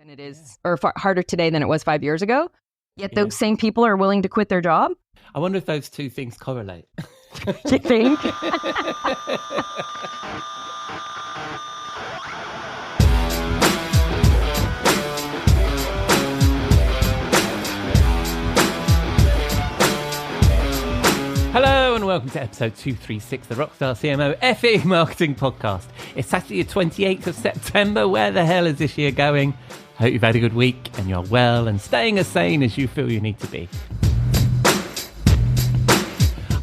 than it is, or harder today than it was 5 years ago. Yet those same people are willing to quit their job. I wonder if those two things correlate. Do you think? Hello and welcome to episode 236 of the Rockstar CMO FE Marketing Podcast. It's Saturday the 28th of September. Where the hell is this year going? Hope you've had a good week and you're well and staying as sane as you feel you need to be.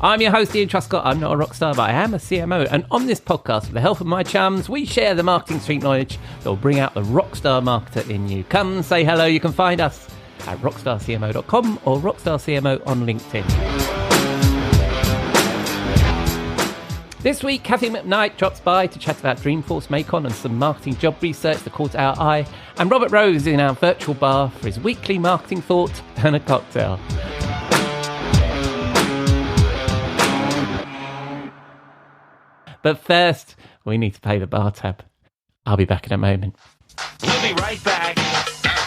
I'm your host, Ian Truscott. I'm not a rock star, but I am a CMO. And on this podcast, with the help of my chums, we share the marketing street knowledge that will bring out the rockstar marketer in you. Come and say hello. You can find us at rockstarcmo.com or rockstarcmo on LinkedIn. This week, Cathy McKnight drops by to chat about Dreamforce, Macon and some marketing job research that caught our eye. And Robert Rose is in our virtual bar for his weekly marketing thought and a cocktail. But first, we need to pay the bar tab. I'll be back in a moment. We'll be right back.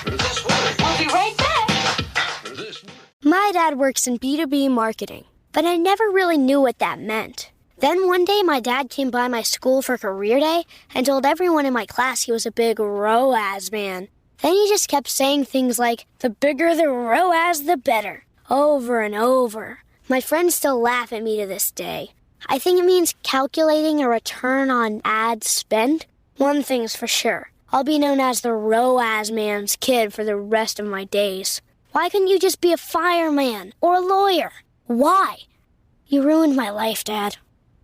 We'll be right back. My dad works in B2B marketing, but I never really knew what that meant. Then one day, my dad came by my school for career day and told everyone in my class he was a big ROAS man. Then he just kept saying things like, the bigger the ROAS, the better, over and over. My friends still laugh at me to this day. I think it means calculating a return on ad spend. One thing's for sure, I'll be known as the ROAS man's kid for the rest of my days. Why couldn't you just be a fireman or a lawyer? Why? You ruined my life, Dad.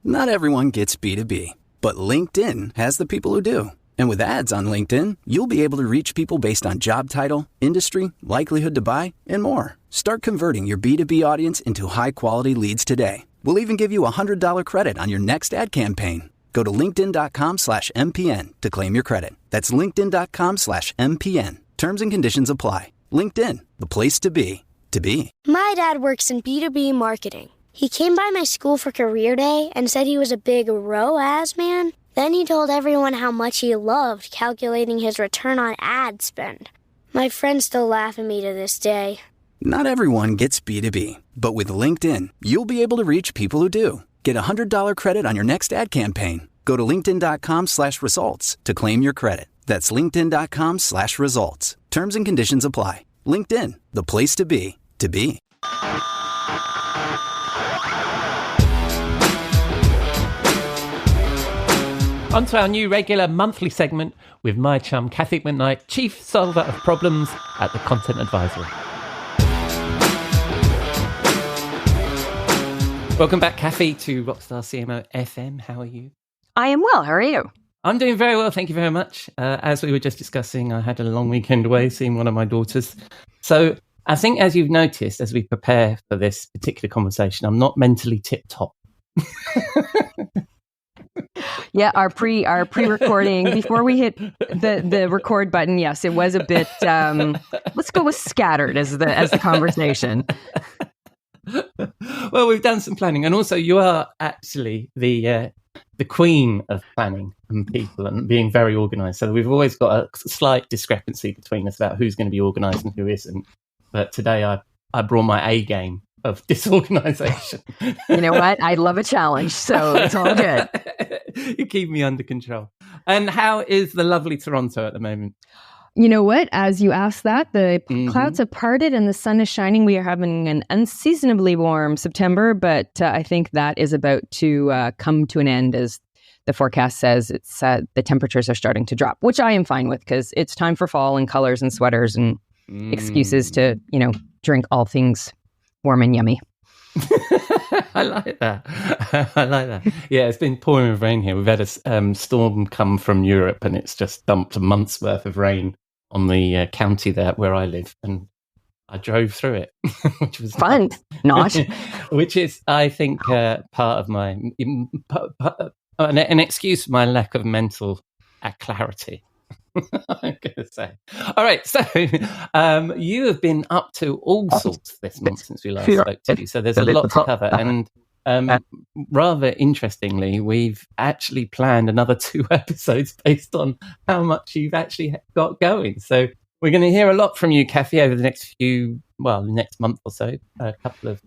Not everyone gets B2B, but LinkedIn has the people who do. And with ads on LinkedIn, you'll be able to reach people based on job title, industry, likelihood to buy, and more. Start converting your B2B audience into high-quality leads today. We'll even give you a $100 credit on your next ad campaign. Go to linkedin.com/MPN to claim your credit. That's linkedin.com/MPN. Terms and conditions apply. LinkedIn, the place to be, to be. My dad works in B2B marketing. He came by my school for career day and said he was a big ROAS man. Then he told everyone how much he loved calculating his return on ad spend. My friends still laugh at me to this day. Not everyone gets B2B, but with LinkedIn, you'll be able to reach people who do. Get a $100 credit on your next ad campaign. Go to linkedin.com/results to claim your credit. That's linkedin.com/results. Terms and conditions apply. LinkedIn, the place to be, to be. On to our new regular monthly segment with my chum, Cathy McKnight, Chief Solver of Problems at the Content Advisory. Welcome back, Cathy, to Rockstar CMO FM. How are you? I am well. How are you? I'm doing very well, thank you very much. As we were just discussing, I had a long weekend away seeing one of my daughters. So I think, as you've noticed, as we prepare for this particular conversation, I'm not mentally tip-top. Yeah, our pre-recording before we hit the record button. Yes, it was a bit. Let's go with scattered as the conversation. Well, we've done some planning, and also you are actually the queen of planning and people and being very organised. So we've always got a slight discrepancy between us about who's going to be organised and who isn't. But today I brought my A game of disorganization. You know what? I love a challenge, so it's all good. You keep me under control. And how is the lovely Toronto at the moment? You know what? As you asked that, the clouds have parted and the sun is shining. We are having an unseasonably warm September, but I think that is about to come to an end as the forecast says. It's the temperatures are starting to drop, which I am fine with because it's time for fall and colors and sweaters and excuses to, drink all things warm and yummy. I like that. Yeah, it's been pouring with rain here. We've had a storm come from Europe and it's just dumped a month's worth of rain on the county there where I live. And I drove through it, which was fun. Not. Which is, I think, part of my... an excuse for my lack of mental clarity. I'm going to say. All right, so you have been up to all sorts this month since we last spoke to you, so there's a lot to cover. And rather interestingly, we've actually planned another 2 episodes based on how much you've actually got going. So We're going to hear a lot from you, Cathy, over the next month or so. A couple of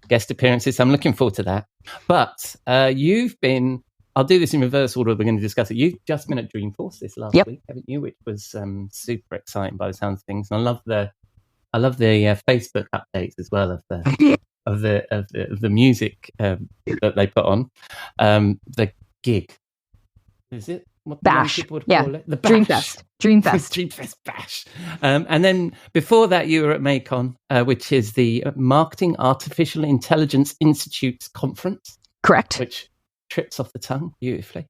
guest appearances. So I'm looking forward to that. But you've been, I'll do this in reverse order. We're going to discuss it. You've just been at Dreamforce this last week, haven't you? Which was super exciting by the sounds of things. And I love the Facebook updates as well of the music that they put on. The gig. Is it? What Bash. People would call it? The Bash. Dreamfest. Dreamfest Bash. And then before that, you were at MACON, which is the Marketing Artificial Intelligence Institute's conference. Correct. Which trips off the tongue beautifully.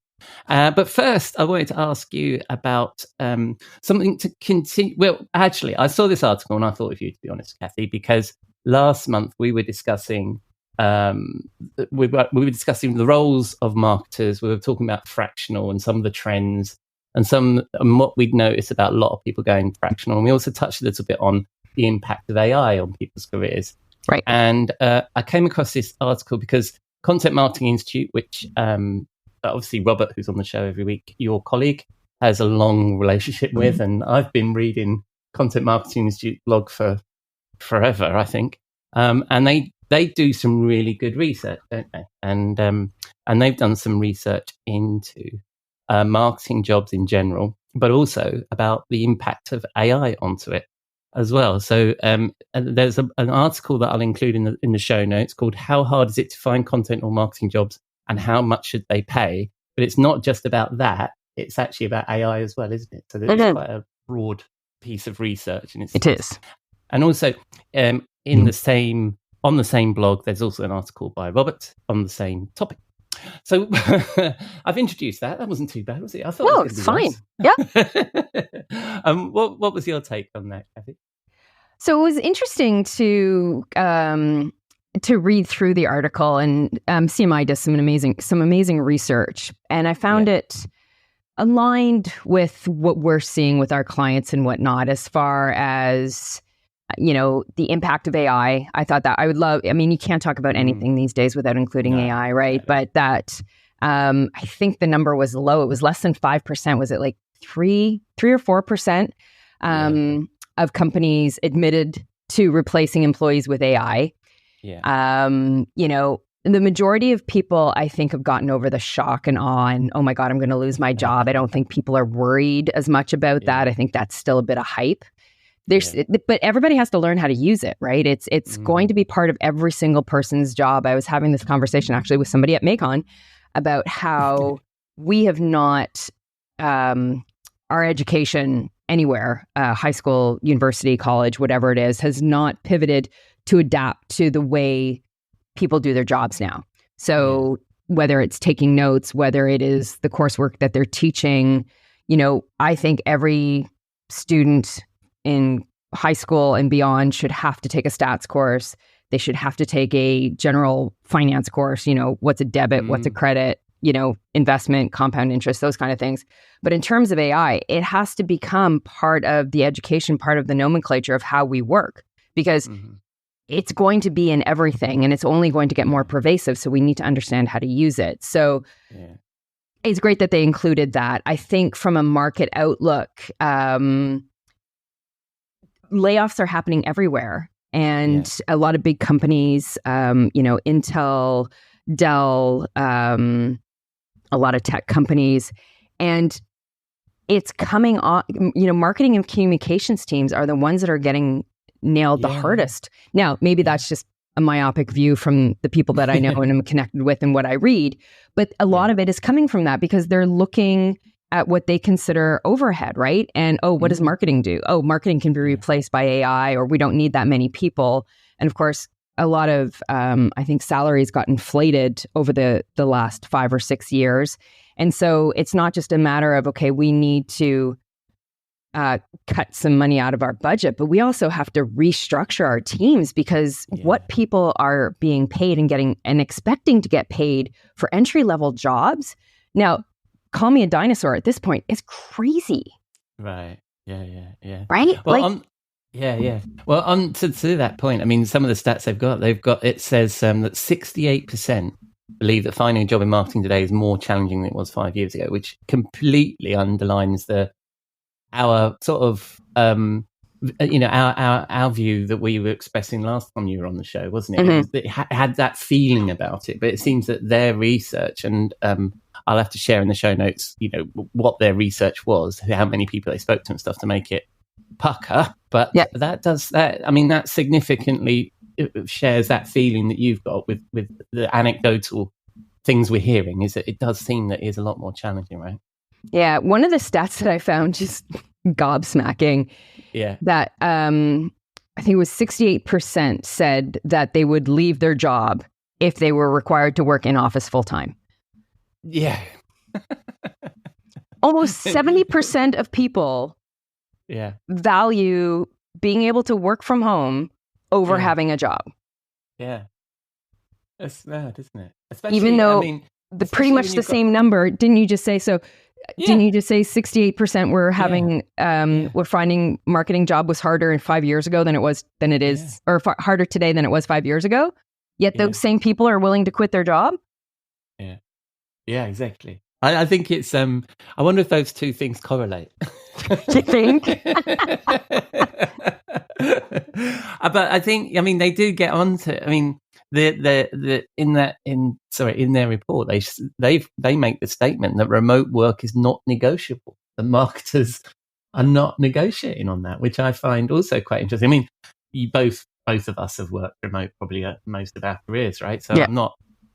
But first, I wanted to ask you about something to continue. Well, actually, I saw this article and I thought of you, to be honest, Cathy, because last month we were discussing we were discussing the roles of marketers. We were talking about fractional and some of the trends and what we'd noticed about a lot of people going fractional. And we also touched a little bit on the impact of AI on people's careers. Right. And I came across this article because Content Marketing Institute, which obviously Robert, who's on the show every week, your colleague, has a long relationship with, and I've been reading Content Marketing Institute blog for forever, I think. And they do some really good research, don't they? And they've done some research into marketing jobs in general, but also about the impact of AI onto it as well. So there's an article that I'll include in the show notes called "How Hard Is It to Find Content or Marketing Jobs, and How Much Should They Pay?" But it's not just about that; it's actually about AI as well, isn't it? So it's quite a broad piece of research, and it is. And also, on the same blog, there's also an article by Robert on the same topic. So I've introduced that. That wasn't too bad, was it? I thought no, it's fine. Nice. Yeah. What was your take on that, Cathy? So it was interesting to read through the article, and CMI does some amazing research, and I found it aligned with what we're seeing with our clients and whatnot, as far as the impact of AI. I thought that I would love, you can't talk about anything these days without including AI, right? Yeah. But that, I think the number was low. It was less than 5%. Was it like 3 or 4% of companies admitted to replacing employees with AI? Yeah. The majority of people, I think, have gotten over the shock and awe and, oh my God, I'm going to lose my job. I don't think people are worried as much about that. I think that's still a bit of hype. But everybody has to learn how to use it, right? It's going to be part of every single person's job. I was having this conversation actually with somebody at MACON about how we have not, our education anywhere, high school, university, college, whatever it is, has not pivoted to adapt to the way people do their jobs now. So whether it's taking notes, whether it is the coursework that they're teaching, I think every student in high school and beyond should have to take a stats course. They should have to take a general finance course, what's a debit, what's a credit, investment, compound interest, those kind of things. But in terms of AI, it has to become part of the education, part of the nomenclature of how we work, because it's going to be in everything and it's only going to get more pervasive. So we need to understand how to use it. So it's great that they included that. I think from a market outlook, layoffs are happening everywhere, and a lot of big companies, Intel, Dell, a lot of tech companies, and it's coming on. Marketing and communications teams are the ones that are getting nailed the hardest. Now, maybe that's just a myopic view from the people that I know and am connected with and what I read, but a lot of it is coming from that because they're looking at what they consider overhead, right? And, what does marketing do? Marketing can be replaced by AI, or we don't need that many people. And of course, a lot of, I think salaries got inflated over the last 5 or 6 years. And so it's not just a matter of, okay, we need to cut some money out of our budget, but we also have to restructure our teams, because what people are being paid and getting and expecting to get paid for entry-level jobs. Now, call me a dinosaur at this point. It's crazy. Right. Yeah. Right? Well, Well, to that point, some of the stats it says that 68% believe that finding a job in marketing today is more challenging than it was 5 years ago, which completely underlines our sort of our view that we were expressing last time you were on the show, wasn't it? It had that feeling about it, but it seems that their research, and I'll have to share in the show notes, what their research was, how many people they spoke to and stuff to make it pucker. But that significantly shares that feeling that you've got with the anecdotal things we're hearing, is that it does seem that it is a lot more challenging, right? Yeah. One of the stats that I found just gobsmacking. Yeah. That I think it was 68% said that they would leave their job if they were required to work in office full time. Yeah. Almost 70% of people value being able to work from home over having a job. Yeah. That's mad, isn't it? Especially, even though pretty much the same number, didn't you just say so? Yeah. Didn't you just say 68% were having were finding marketing job was harder 5 years ago than it is, or harder today than it was 5 years ago? Yet those same people are willing to quit their job. Yeah, exactly. I think it's I wonder if those two things correlate. You think? But I think, they do get onto. In their report, they make the statement that remote work is not negotiable. The marketers are not negotiating on that, which I find also quite interesting. You both of us have worked remote probably most of our careers, right? So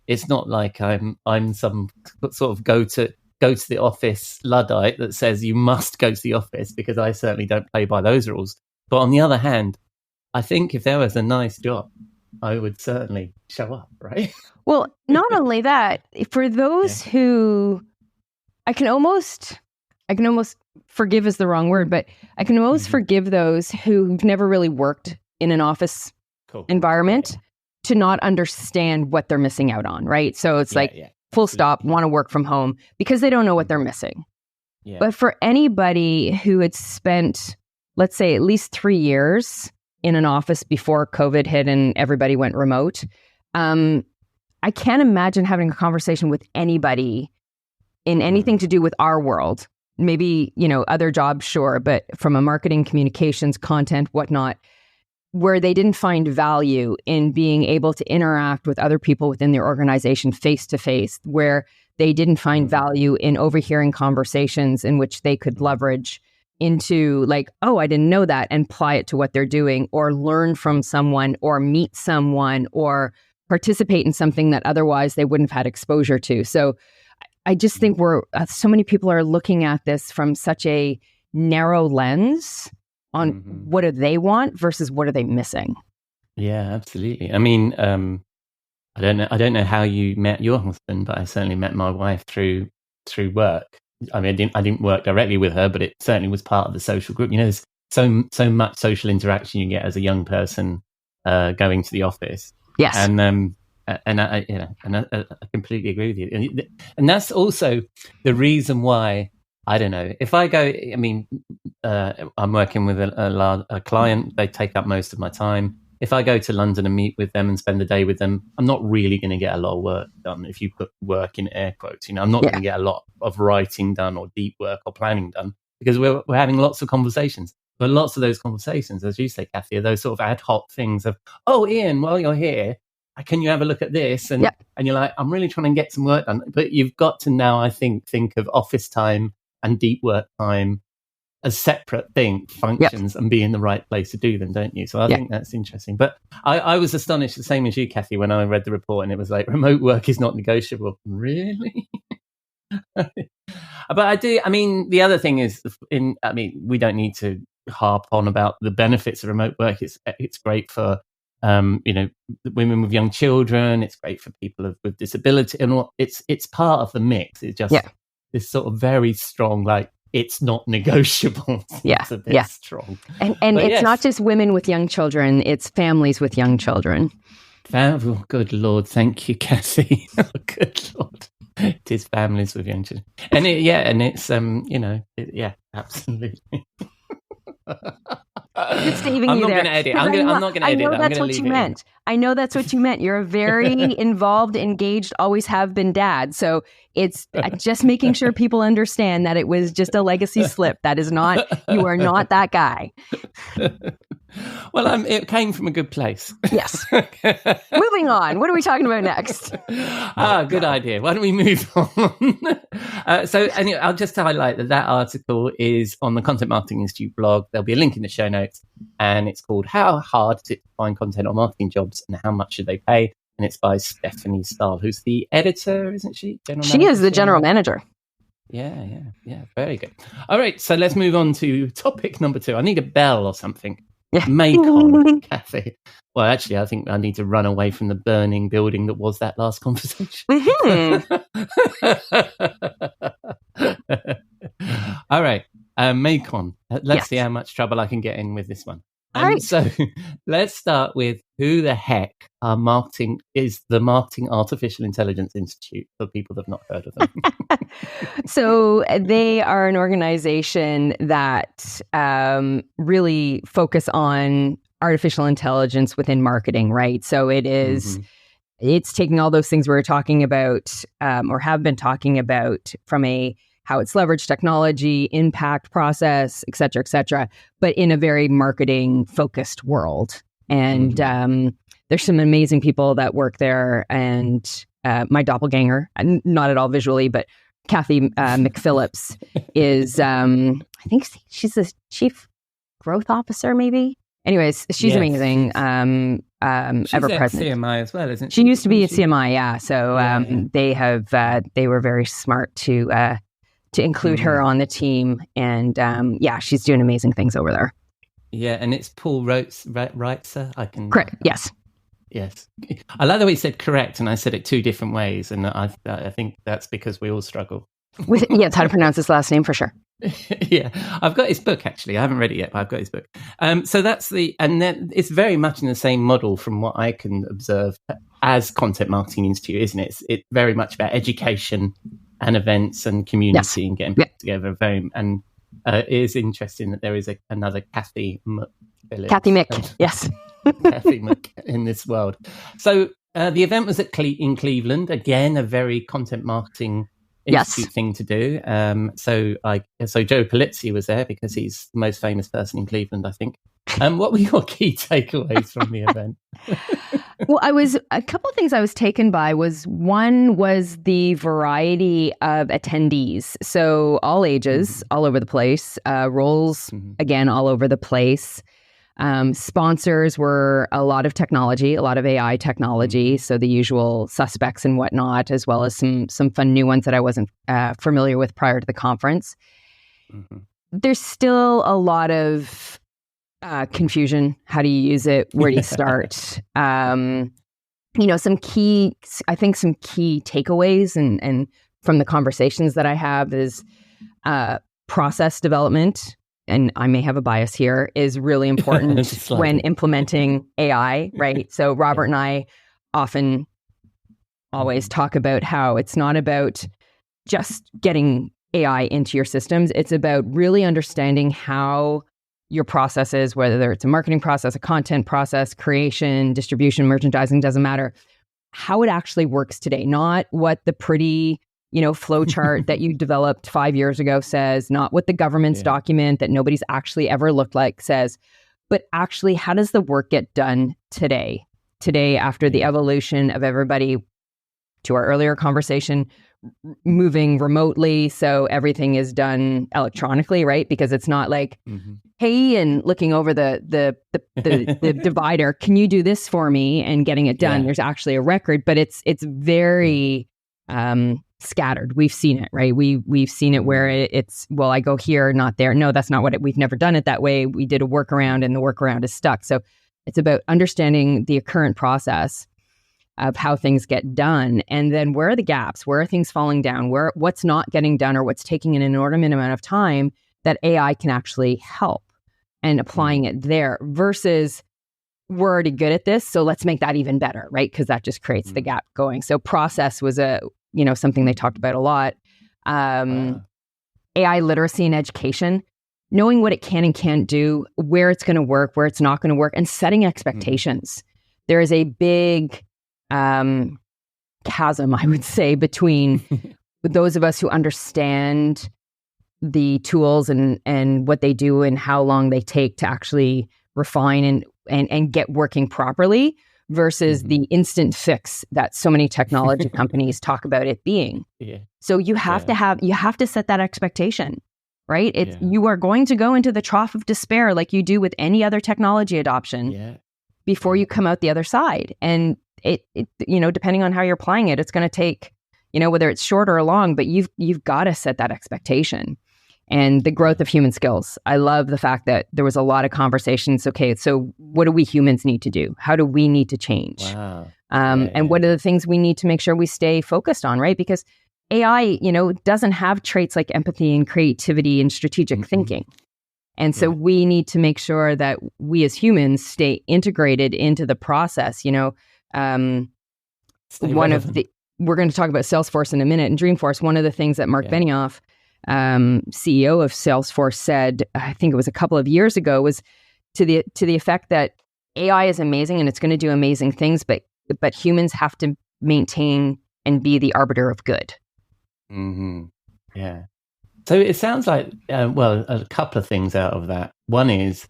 it's not like I'm some sort of go to the office Luddite that says you must go to the office, because I certainly don't play by those rules. But on the other hand, I think if there was a nice job, I would certainly show up, right? Well, not only that, for those who I can almost forgive is the wrong word, but I can almost forgive those who've never really worked in an office environment to not understand what they're missing out on, right? So it's full stop, want to work from home because they don't know what they're missing. Yeah. But for anybody who had spent, let's say, at least 3 years in an office before COVID hit and everybody went remote, I can't imagine having a conversation with anybody in anything to do with our world. Maybe, other jobs, sure, but from a marketing, communications, content, whatnot, where they didn't find value in being able to interact with other people within their organization face to face, where they didn't find value in overhearing conversations in which they could leverage into like, oh, I didn't know that, and apply it to what they're doing, or learn from someone, or meet someone, or participate in something that otherwise they wouldn't have had exposure to. So I just think so many people are looking at this from such a narrow lens on what do they want versus what are they missing. Yeah, absolutely. I don't know how you met your husband, but I certainly met my wife through work. I didn't work directly with her, but it certainly was part of the social group. There's so much social interaction you get as a young person going to the office. Yes, and I completely agree with you. And that's also the reason why, I don't know, if I go, I'm working with a client, they take up most of my time. If I go to London and meet with them and spend the day with them, I'm not really going to get a lot of work done. If you put work in air quotes, I'm not going to get a lot of writing done or deep work or planning done, because we're having lots of conversations. But lots of those conversations, as you say, Cathy, are those sort of ad hoc things of, oh, Ian, while you're here, can you have a look at this? And you're like, I'm really trying to get some work done. But you've got to now, I think of office time and deep work time as separate functions and be in the right place to do them, don't you? So I think that's interesting. But I was astonished, the same as you, Cathy, when I read the report and it was like, remote work is not negotiable. Really? But I do, the other thing is, we don't need to harp on about the benefits of remote work. It's great for, women with young children. It's great for people with disability, and it's part of the mix. It's just this sort of very strong, like, it's not negotiable. It's a bit strong. And it's not just women with young children, it's families with young children. Oh, good Lord. Thank you, Cathy. Oh, good Lord. It is families with young children. And it's, absolutely. just saving I'm you not there. going to edit. I'm not going to edit. I know I'm that's going what to you leave it in. meant. I know that's what you meant. You're a very involved, engaged, always have been dad. So it's just making sure people understand that it was just a legacy slip. That is not, you are not that guy. Well, it came from a good place. Yes. Moving on. What are we talking about next? Good idea. Why don't we move on? So anyway, I'll just highlight that article is on the Content Marketing Institute blog. There'll be a link in the show notes, and it's called How Hard Is It to Find Content or Marketing Jobs and How Much Should They Pay? And it's by Stephanie Stahl, who's the editor, isn't she? She is the general manager. Yeah. Very good. All right, so let's move on to topic number 2. I need a bell or something. Yeah. Macon, Cathy. Well, actually, I think I need to run away from the burning building that was that last conversation. All right, Macon. Let's see how much trouble I can get in with this one. All right. So let's start with who the heck is the Marketing Artificial Intelligence Institute for people that have not heard of them. So they are an organization that really focus on artificial intelligence within marketing, right? So it is, it's taking all those things we were talking about or have been talking about from how it's leveraged technology, impact, process, et cetera, but in a very marketing focused world. And there's some amazing people that work there. And my doppelganger, not at all visually, but Cathy McPhillips is, I think she's the chief growth officer, maybe. Anyways, she's amazing. She's Ever at present. CMI as well, isn't she? She used to be at CMI, yeah. So they were very smart to include her on the team, and she's doing amazing things over there. Yeah, and it's Paul Reitzer. I can correct. Yes. I like the way you said correct, and I said it 2 different ways, and I think that's because we all struggle with it's how to pronounce his last name for sure. Yeah, I've got his book actually. I haven't read it yet, but I've got his book. So that's and then it's very much in the same model from what I can observe as Content Marketing Institute, isn't it? It's very much about education and events and community and getting people together. It is interesting that there is another Cathy McPhillips. Cathy Mick, yes. Cathy Mick in this world. So the event was in Cleveland. Again, a very content marketing institute thing to do. So Joe Polizzi was there because he's the most famous person in Cleveland, I think. What were your key takeaways from the event? Well, a couple of things I was taken by one was the variety of attendees. So all ages, all over the place, roles, again, all over the place. Sponsors were a lot of technology, a lot of AI technology. So the usual suspects and whatnot, as well as some fun new ones that I wasn't familiar with prior to the conference. There's still a lot of confusion. How do you use it? Where do you start? Some key takeaways and from the conversations that I have is process development. And I may have a bias here, is really important when implementing AI, right? So Robert and I always talk about how it's not about just getting AI into your systems. It's about really understanding how your process is, whether it's a marketing process, a content process, creation, distribution, merchandising, doesn't matter, how it actually works today, not what the pretty flow chart that you developed 5 years ago says, not what the government's document that nobody's actually ever looked like says, but actually how does the work get done today after the evolution of everybody, to our earlier conversation, moving remotely. So everything is done electronically, right? Because it's not like, hey, and looking over the divider, can you do this for me, and getting it done. There's actually a record, but it's very scattered. We've seen it, right? We've seen it where it's, well, I go here, not there. No, that's not we've never done it that way. We did a workaround and the workaround is stuck. So it's about understanding the current process of how things get done. And then where are the gaps? Where are things falling down? What's not getting done, or what's taking an inordinate amount of time that AI can actually help, and applying it there versus we're already good at this, so let's make that even better, right? Because that just creates the gap going. So process was something they talked about a lot. AI literacy in education. knowing what it can and can't do, where it's going to work, where it's not going to work, and setting expectations. There is a big chasm, I would say, between those of us who understand the tools and what they do and how long they take to actually refine and get working properly versus the instant fix that so many technology companies talk about it being. Yeah. So you have to set that expectation, right? You are going to go into the trough of despair like you do with any other technology adoption before you come out the other side. And it depending on how you're applying it, it's going to take, whether it's short or long, but you've got to set that expectation. And the growth of human skills. I love the fact that there was a lot of conversations. Okay, so what do we humans need to do? How do we need to change? Wow. And what are the things we need to make sure we stay focused on, right? Because AI, doesn't have traits like empathy and creativity and strategic thinking. And so we need to make sure that we as humans stay integrated into the process. We're going to talk about Salesforce in a minute and Dreamforce. One of the things that Mark Benioff, CEO of Salesforce, said, I think it was a couple of years ago, was to the effect that AI is amazing and it's going to do amazing things, but humans have to maintain and be the arbiter of good. Yeah. So it sounds like, a couple of things out of that. One is,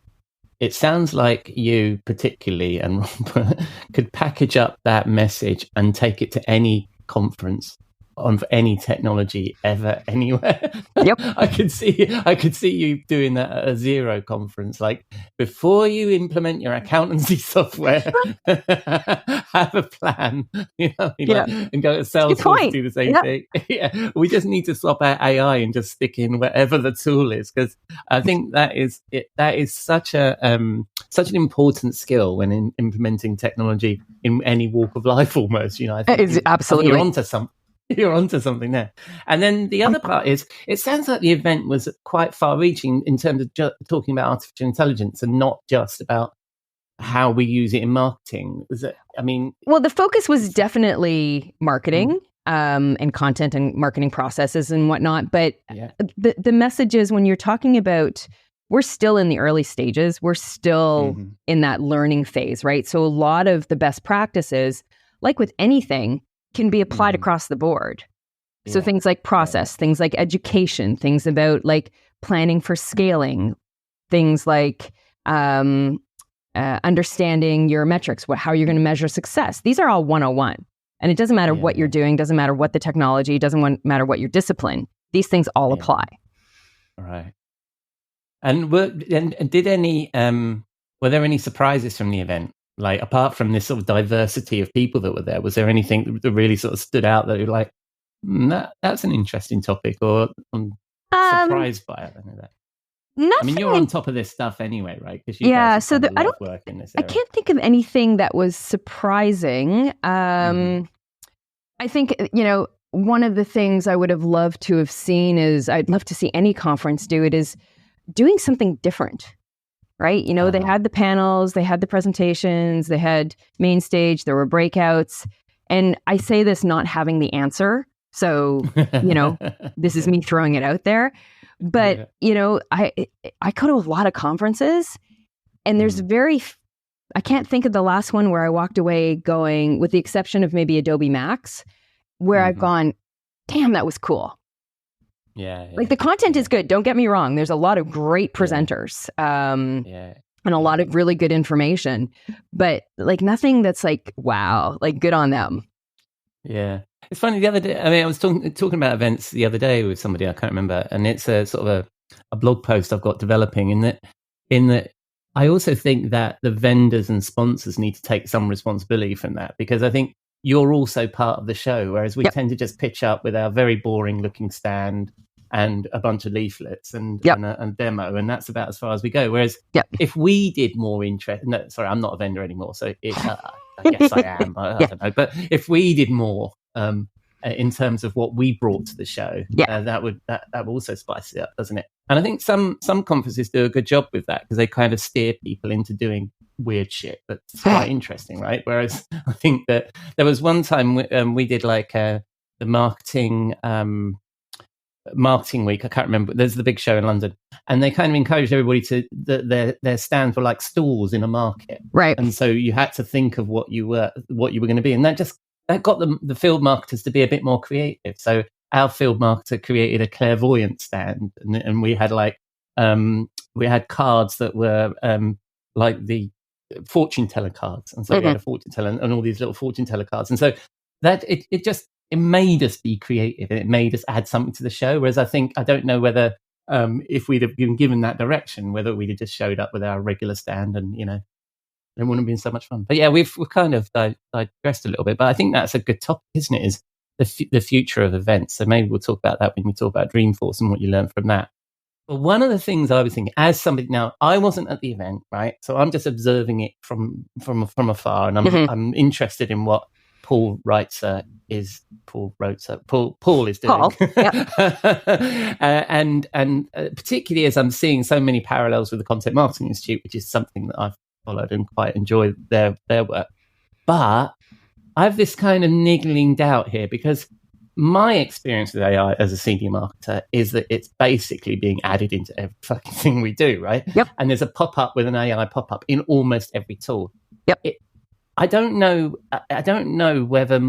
it sounds like you particularly and Rob could package up that message and take it to any conference on any technology ever, anywhere. Yep. I could see you doing that at a Xero conference. Like, before you implement your accountancy software, have a plan, and go to Salesforce to do the same thing. Yeah, we just need to swap out AI and just stick in whatever the tool is, because I think that is such an important skill when implementing technology in any walk of life. Almost, I think it's absolutely, you're onto something. You're onto something there. And then the other part is, it sounds like the event was quite far-reaching in terms of talking about artificial intelligence and not just about how we use it in marketing. Well, the focus was definitely marketing and content and marketing processes and whatnot. But the message is, when you're talking about, we're still in the early stages. We're still in that learning phase, right? So a lot of the best practices, like with anything, can be applied across the board. So things like process, things like education, things about like planning for scaling, things like understanding your metrics, how you're going to measure success. These are all 101. And it doesn't matter what you're doing, doesn't matter what the technology, doesn't matter what your discipline. These things all apply. Right. And were there any surprises from the event? Like, apart from this sort of diversity of people that were there, was there anything that really sort of stood out that you're like, that's an interesting topic, or I'm surprised by it? Nothing. You're on top of this stuff anyway, right? Because you guys have done a lot of work in this area. I can't think of anything that was surprising. I think, one of the things I would have loved to have seen is, I'd love to see any conference do it, is doing something different. Right? They had the panels, they had the presentations, they had main stage, there were breakouts. And I say this not having the answer. So, this is me throwing it out there. But, I go to a lot of conferences, and there's I can't think of the last one where I walked away going, with the exception of maybe Adobe Max, where I've gone, damn, that was cool. Like, the content is good. Don't get me wrong. There's a lot of great presenters and a lot of really good information, but like nothing that's like, wow, like good on them. Yeah. It's funny, the other day, I was talking about events the other day with somebody, I can't remember. And it's a sort of a blog post I've got developing in that I also think that the vendors and sponsors need to take some responsibility from that, because I think you're also part of the show, whereas we tend to just pitch up with our very boring looking stand and a bunch of leaflets and demo, and that's about as far as we go. Whereas if we did more I'm not a vendor anymore, so I guess I am, I don't know. But if we did more in terms of what we brought to the show, that would also spice it up, doesn't it? And I think some conferences do a good job with that, because they kind of steer people into doing weird shit that's quite interesting, right? Whereas I think that there was one time we did like the marketing marketing week. I can't remember. There's the big show in London, and they kind of encouraged everybody to their stands were like stalls in a market, right? And so you had to think of what you were going to be, and that got the field marketers to be a bit more creative. So our field marketer created a clairvoyant stand, and we had we had cards that were like the fortune teller cards, and so we had a fortune teller and all these little fortune teller cards, and so that it made us be creative, and it made us add something to the show. Whereas I don't know whether if we'd have been given that direction, whether we'd have just showed up with our regular stand, and it wouldn't have been so much fun. But yeah, we've kind of digressed a little bit, but I think that's a good topic, isn't it? Is the future of events. So maybe we'll talk about that when we talk about Dreamforce and what you learned from that. But one of the things I was thinking, as somebody now, I wasn't at the event, right? So I'm just observing it from afar, and I'm interested in what Paul is doing. Paul, and particularly as I'm seeing so many parallels with the Content Marketing Institute, which is something that I've followed and quite enjoy their work. But I have this kind of niggling doubt here, because my experience with AI as a senior marketer is that it's basically being added into every fucking thing we do, right? Yep. And there's a pop-up with an AI pop-up in almost every tool. Yep. I don't know whether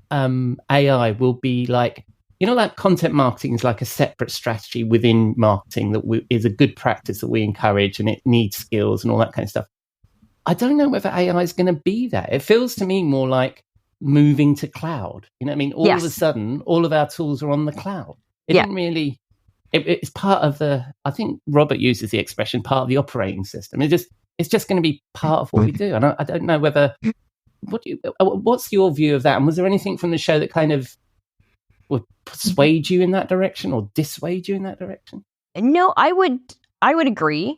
AI will be like, like content marketing is like a separate strategy within marketing that is a good practice that we encourage, and it needs skills and all that kind of stuff. I don't know whether AI is going to be that. It feels to me more like moving to cloud. You know what I mean? All of a sudden, all of our tools are on the cloud. It didn't really. It's part of I think Robert uses the expression part of the operating system. It's just going to be part of what we do. And I don't know whether. What's your view of that? And was there anything from the show that kind of would persuade you in that direction or dissuade you in that direction? No, I would agree.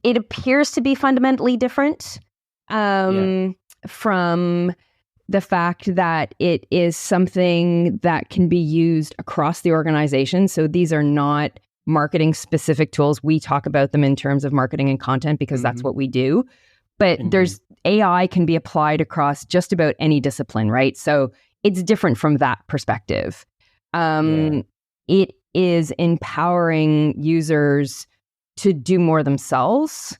It appears to be fundamentally different from the fact that it is something that can be used across the organization. So these are not marketing specific tools. We talk about them in terms of marketing and content because that's what we do. But there's AI can be applied across just about any discipline, right? So it's different from that perspective. It is empowering users to do more themselves,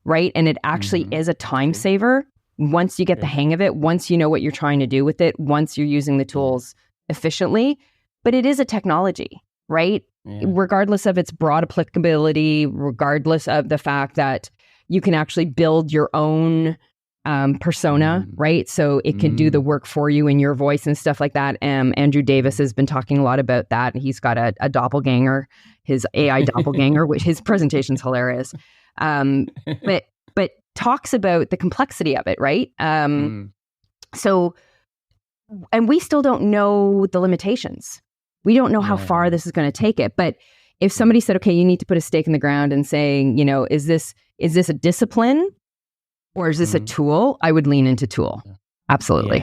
right? And it actually is a time saver once you get the hang of it, once you know what you're trying to do with it, once you're using the tools efficiently. But it is a technology, right? Regardless of its broad applicability, regardless of the fact that you can actually build your own persona, right? So it can do the work for you in your voice and stuff like that. Andrew Davis has been talking a lot about that. He's got a doppelganger, his AI doppelganger, which his presentation's hilarious. But talks about the complexity of it, right? So, and we still don't know the limitations. We don't know how far this is going to take it. But if somebody said, okay, you need to put a stake in the ground and saying, is this a discipline or is this a tool? I would lean into tool. Absolutely.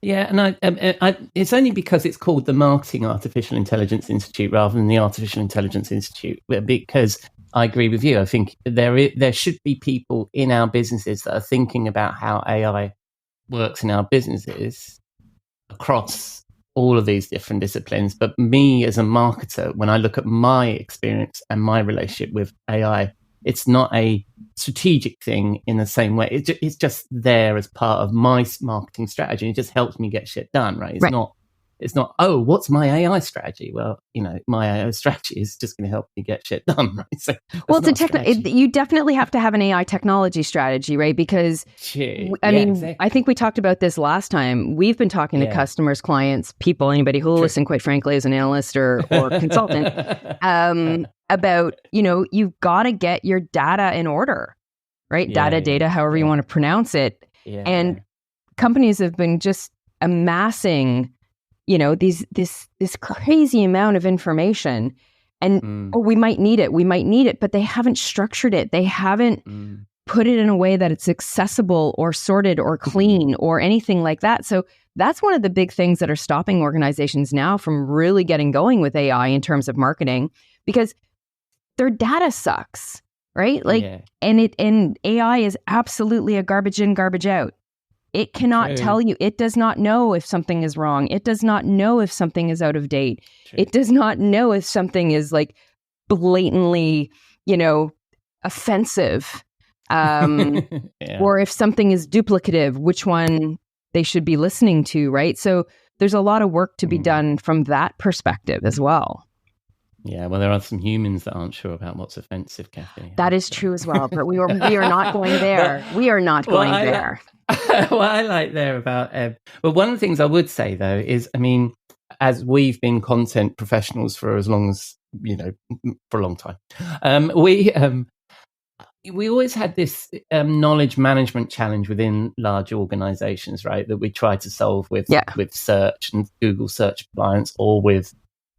Yeah, and it's only because it's called the Marketing Artificial Intelligence Institute rather than the Artificial Intelligence Institute, because I agree with you. I think there should be people in our businesses that are thinking about how AI works in our businesses across all of these different disciplines. But me as a marketer, when I look at my experience and my relationship with AI, it's not a strategic thing in the same way. It's just there as part of my marketing strategy. It just helps me get shit done, right? It's not, oh, what's my AI strategy? Well, my AI strategy is just going to help me get shit done, right? So, well, you definitely have to have an AI technology strategy, right? Because, exactly. I think we talked about this last time. We've been talking to customers, clients, people, anybody who will listen, quite frankly, as an analyst or consultant, about, you've got to get your data in order, right? Data, however you want to pronounce it. And companies have been just amassing this crazy amount of information, and we might need it, but they haven't structured it. They haven't put it in a way that it's accessible or sorted or clean or anything like that. So that's one of the big things that are stopping organizations now from really getting going with AI in terms of marketing, because their data sucks, right? And AI is absolutely a garbage in, garbage out. It cannot tell you. It does not know if something is wrong. It does not know if something is out of date. It does not know if something is like blatantly, offensive, or if something is duplicative, which one they should be listening to, right? So there's a lot of work to be done from that perspective as well. Yeah, well, there are some humans that aren't sure about what's offensive, Cathy. That is true as well, but we are not going there. We are not going there. What I like there about well, one of the things I would say though is, I mean, as we've been content professionals for as long as for a long time, we always had this knowledge management challenge within large organizations, right? That we try to solve with search and Google search appliance, or with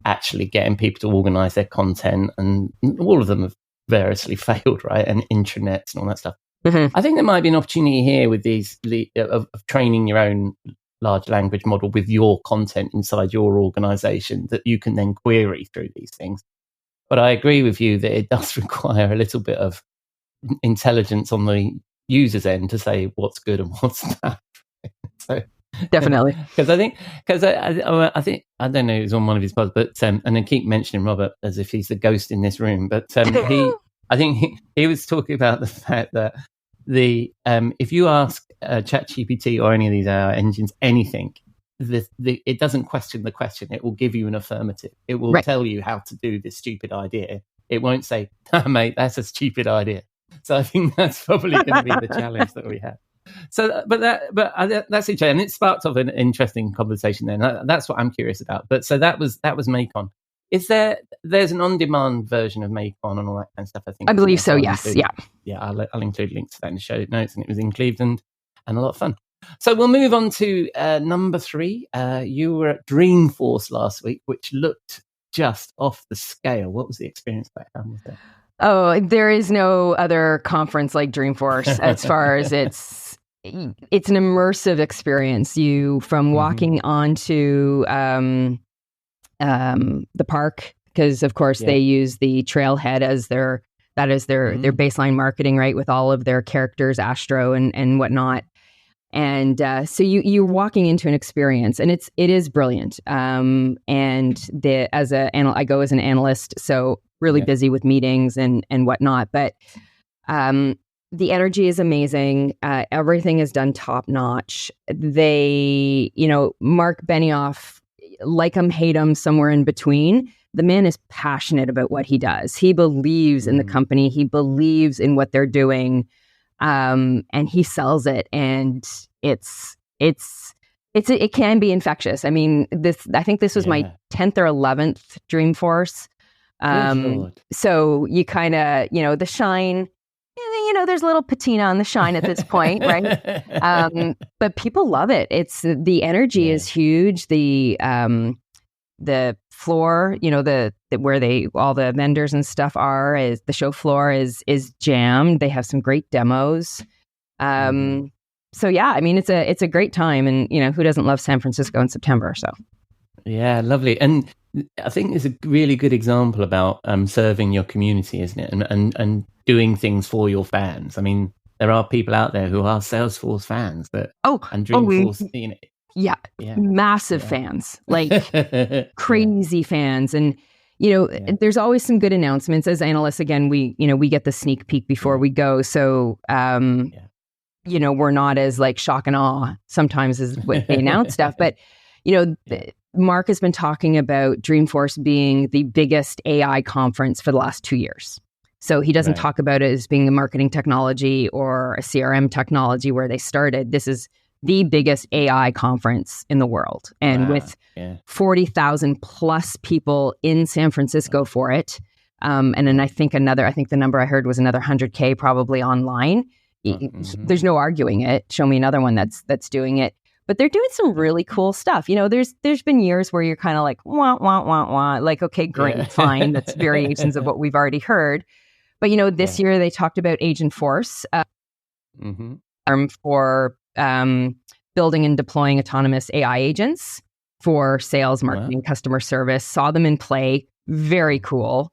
actually getting people to organize their content, and all of them have variously failed, right? And intranets and all that stuff. I think there might be an opportunity here with these of training your own large language model with your content inside your organization that you can then query through these things. But I agree with you that it does require a little bit of intelligence on the user's end to say what's good and what's bad. So definitely, because I think I don't know, it was on one of his pods, but and I keep mentioning Robert as if he's the ghost in this room, but I think he was talking about the fact that if you ask ChatGPT or any of these AI engines anything, it doesn't question the question. It will give you an affirmative. It will tell you how to do this stupid idea. It won't say, mate, that's a stupid idea. So I think that's probably going to be the challenge that we have. So, but that's interesting, and it sparked off an interesting conversation there. That's what I'm curious about. But so that was Macon. Is there's an on-demand version of Macon and all that kind of stuff? I believe so. Yes. Yeah. I'll include links to that in the show notes, and it was in Cleveland and a lot of fun. So we'll move on to number 3. You were at Dreamforce last week, which looked just off the scale. What was the experience like? How was that? Oh, there is no other conference like Dreamforce as far as it's an immersive experience. You from walking onto the park, because of course they use the trailhead as their baseline marketing, right, with all of their characters, Astro and whatnot. And so you're walking into an experience, and it is brilliant. And I go as an analyst, so really busy with meetings and whatnot. But the energy is amazing. Everything is done top notch. They, Mark Benioff, like him, hate him, somewhere in between. The man is passionate about what he does. He believes in the company. He believes in what they're doing. And he sells it, and it can be infectious. I mean, I think this was my 10th or 11th Dreamforce. So you kind of, the shine, there's a little patina on the shine at this point, right? But people love it. The energy is huge. The floor, where all the vendors and stuff are, is the show floor is jammed. They have some great demos. So yeah, I mean, it's a great time, and who doesn't love San Francisco in September? So yeah, lovely. And I think it's a really good example about serving your community, isn't it? And doing things for your fans. I mean, there are people out there who are Salesforce fans and Dreamforce. Massive fans, like crazy fans. And, there's always some good announcements. As analysts, again, we get the sneak peek before we go. So, we're not as like shock and awe sometimes as when they announce stuff. But, Mark has been talking about Dreamforce being the biggest AI conference for the last 2 years. So he doesn't talk about it as being a marketing technology or a CRM technology where they started. This is the biggest AI conference in the world. And with 40,000 plus people in San Francisco for it. And then I think the number I heard was another 100K probably online. There's no arguing it. Show me another one that's doing it. But they're doing some really cool stuff. There's been years where you're kind of like, wah, wah, wah, wah. Like, okay, great, fine. That's variations of what we've already heard. But, this year they talked about Agentforce for building and deploying autonomous AI agents for sales, marketing, customer service. Saw them in play. Very cool.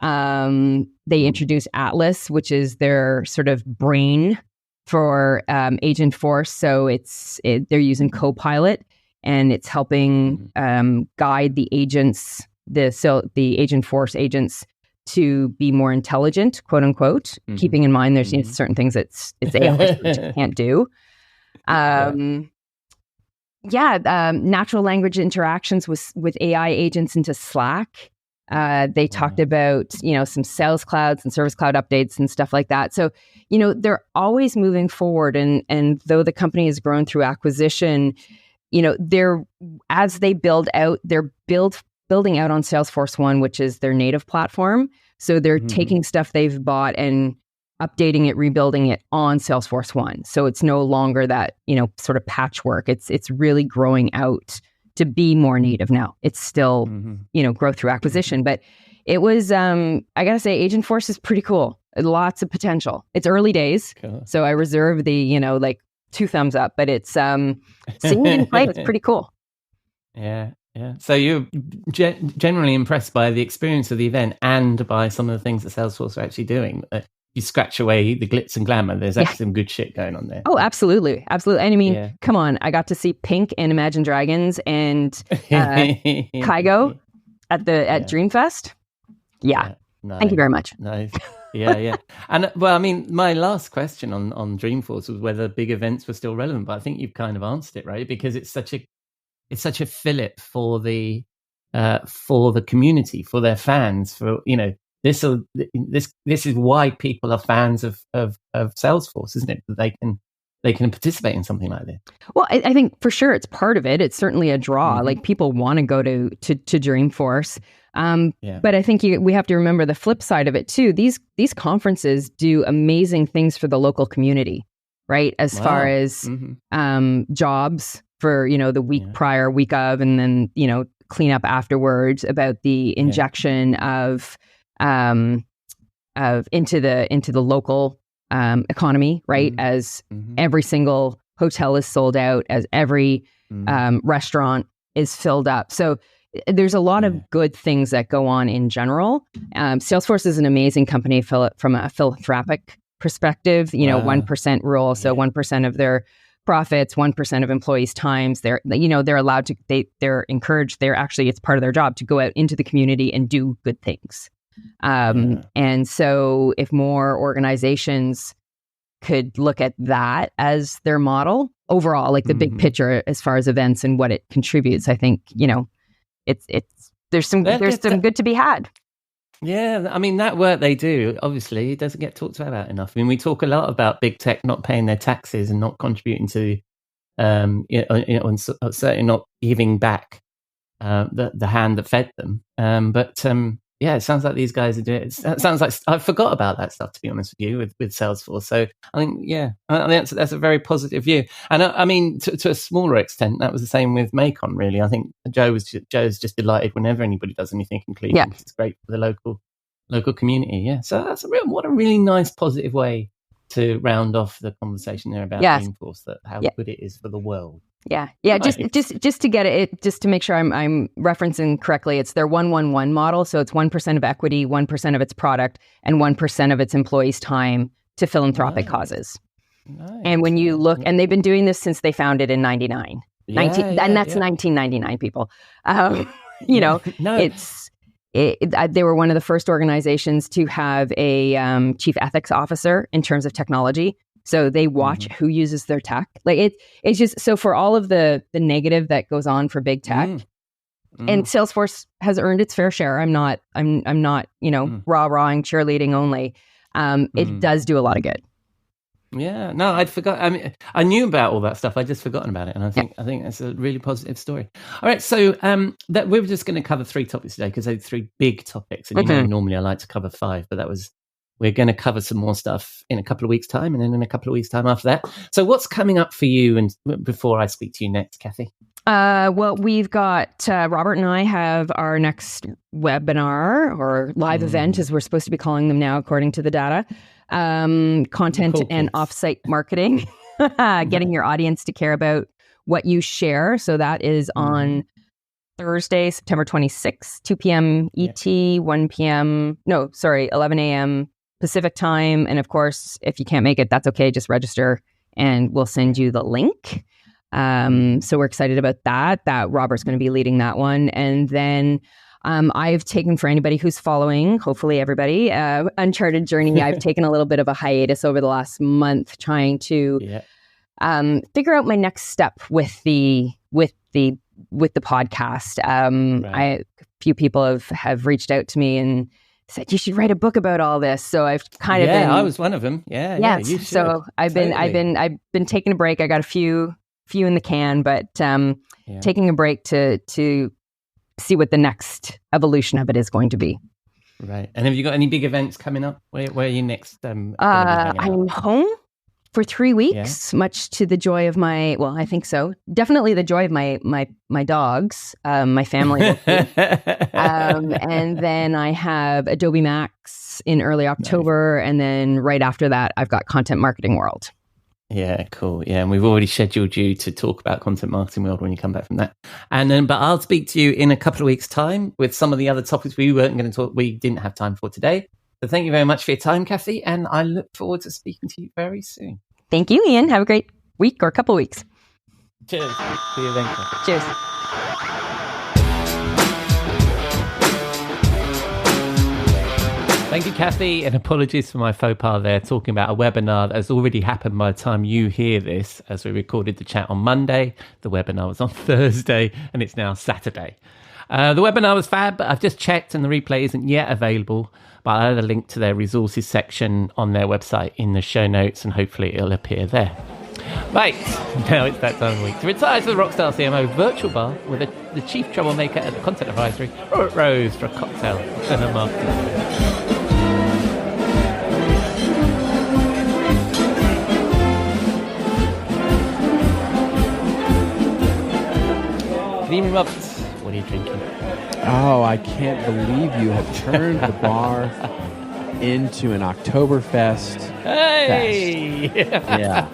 They introduced Atlas, which is their sort of brain for Agent Force. So they're using Copilot, and it's helping guide the agents, the Agent Force agents, to be more intelligent, quote unquote. Keeping in mind there's certain things it's AI can't do. Natural language interactions with AI agents into Slack. They talked about, some Sales Clouds and Service Cloud updates and stuff like that. So, they're always moving forward. And though the company has grown through acquisition, as they build out, they're building out on Salesforce One, which is their native platform. So they're taking stuff they've bought and updating it, rebuilding it on Salesforce One. So it's no longer that, sort of patchwork. It's really growing out to be more native now. It's still, growth through acquisition. But it was, I got to say, Agent Force is pretty cool. Lots of potential. It's early days. Cool. So I reserve the, 2 thumbs up, but it's, seeing it in play, it's pretty cool. Yeah. Yeah. So you're generally impressed by the experience of the event and by some of the things that Salesforce are actually doing. You scratch away the glitz and glamour. There's actually some good shit going on there. Oh, absolutely. Absolutely. And I mean, come on. I got to see Pink and Imagine Dragons and Kygo at Dreamfest. Yeah. Nice. Thank you very much. Nice. Yeah. And well, I mean, my last question on Dreamforce was whether big events were still relevant, but I think you've kind of answered it, right? Because it's such a fillip for the community, for their fans, for this is why people are fans of Salesforce, isn't it? That they can participate in something like this. Well, I think for sure it's part of it. It's certainly a draw. Like people want to go to Dreamforce. But I think we have to remember the flip side of it too. These conferences do amazing things for the local community, right? As far as jobs for the week prior, week of, and then clean up afterwards about the injection of into the local economy, right? As every single hotel is sold out, as every restaurant is filled up. So there's a lot of good things that go on in general. Salesforce is an amazing company from a philanthropic perspective. 1% rule, so 1% of their profits, 1% of employees' times. They're allowed to. They're encouraged. It's part of their job to go out into the community and do good things. And so if more organizations could look at that as their model overall, like the big picture as far as events and what it contributes, I think, there's some good to be had. Yeah, I mean, that work they do, obviously, it doesn't get talked about enough. I mean, we talk a lot about big tech not paying their taxes and not contributing to, and certainly not giving back the hand that fed them. It sounds like these guys are doing it. It sounds like I forgot about that stuff, to be honest with you, with Salesforce. So I think, that's a very positive view. And I mean, to a smaller extent, that was the same with Macon, really. I think Joe's just delighted whenever anybody does anything in Cleveland. Yeah. It's great for the local community. Yeah. So that's what a really nice, positive way to round off the conversation there about Dreamforce, how good it is for the world. Yeah. Nice. Just to get it, just to make sure I'm referencing correctly, it's their 1-1-1 model. So it's 1% of equity, 1% of its product, and 1% of its employees' time to philanthropic causes. Nice. And when you look, and they've been doing this since they founded in 99. And that's 1999, people. They were one of the first organizations to have a chief ethics officer in terms of technology. So they watch who uses their tech. Like it's just, so for all of the negative that goes on for big tech, and Salesforce has earned its fair share. I'm not, rah-rahing, cheerleading only. It does do a lot of good. Yeah, no, I'd forgot. I mean, I knew about all that stuff. I'd just forgotten about it, and I think that's a really positive story. All right, so that we were just going to cover 3 topics today because they're 3 big topics, and normally I like to cover 5, but we're going to cover some more stuff in a couple of weeks' time, and then in a couple of weeks' time after that. So, what's coming up for you? And before I speak to you next, Cathy. Well, we've got Robert and I have our next webinar or live event, as we're supposed to be calling them now, according to the data. Content and offsite marketing, getting your audience to care about what you share. So that is on Thursday, September 26th, 2 p.m. ET, 11 a.m. Pacific time. And of course, if you can't make it, that's okay. Just register and we'll send you the link. So we're excited about that Robert's going to be leading that one. And then I've taken, for anybody who's following, hopefully everybody, Uncharted Journey, I've taken a little bit of a hiatus over the last month trying to figure out my next step with the podcast. A few people have reached out to me and said, you should write a book about all this. So I've kind of been... I was one of them. Yeah, you should. So I've been taking a break. I got a few in the can, but taking a break to see what the next evolution of it is going to be. Right. And have you got any big events coming up? Where are you next? I'm home for 3 weeks, much to the joy of I think so. Definitely the joy of my dogs, my family. And then I have Adobe Max in early October. Nice. And then right after that, I've got Content Marketing World. Yeah, cool. Yeah, and we've already scheduled you to talk about Content Marketing World when you come back from that. And then, but I'll speak to you in a couple of weeks' time with some of the other topics we didn't have time for today. So thank you very much for your time, Cathy, and I look forward to speaking to you very soon. Thank you, Ian. Have a great week or a couple of weeks. Cheers. See you later. Cheers. Thank you, Cathy, and apologies for my faux pas there, talking about a webinar that has already happened by the time you hear this, as we recorded the chat on Monday. The webinar was on Thursday, and it's now Saturday. The webinar was fab, but I've just checked, and the replay isn't yet available, but I'll add a link to their resources section on their website in the show notes, and hopefully it'll appear there. Right, now it's that time of the week to retire to the Rockstar CMO virtual bar with the chief troublemaker at the Content Advisory, Robert Rose, for a cocktail and a marketing. Robert, what are you drinking? Oh, I can't believe you have turned the bar into an Oktoberfest fest. Yeah.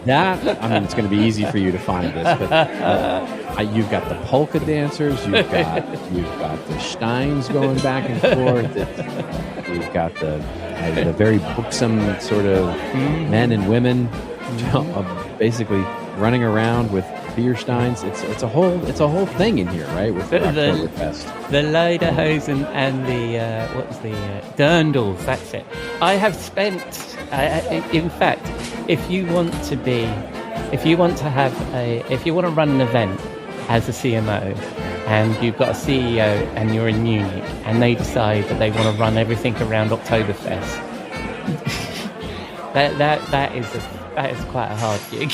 That, I mean, it's going to be easy for you to find this, but you've got the polka dancers, you've got the Steins going back and forth, you've got the very buxom sort of men and women basically running around with beer steins. It's a whole thing in here, right? With the Oktoberfest, the Lederhosen and the Dirndls. That's it. I have spent. In fact, if you want to run an event as a CMO, and you've got a CEO and you're in Munich, and they decide that they want to run everything around Oktoberfest, that is quite a hard gig.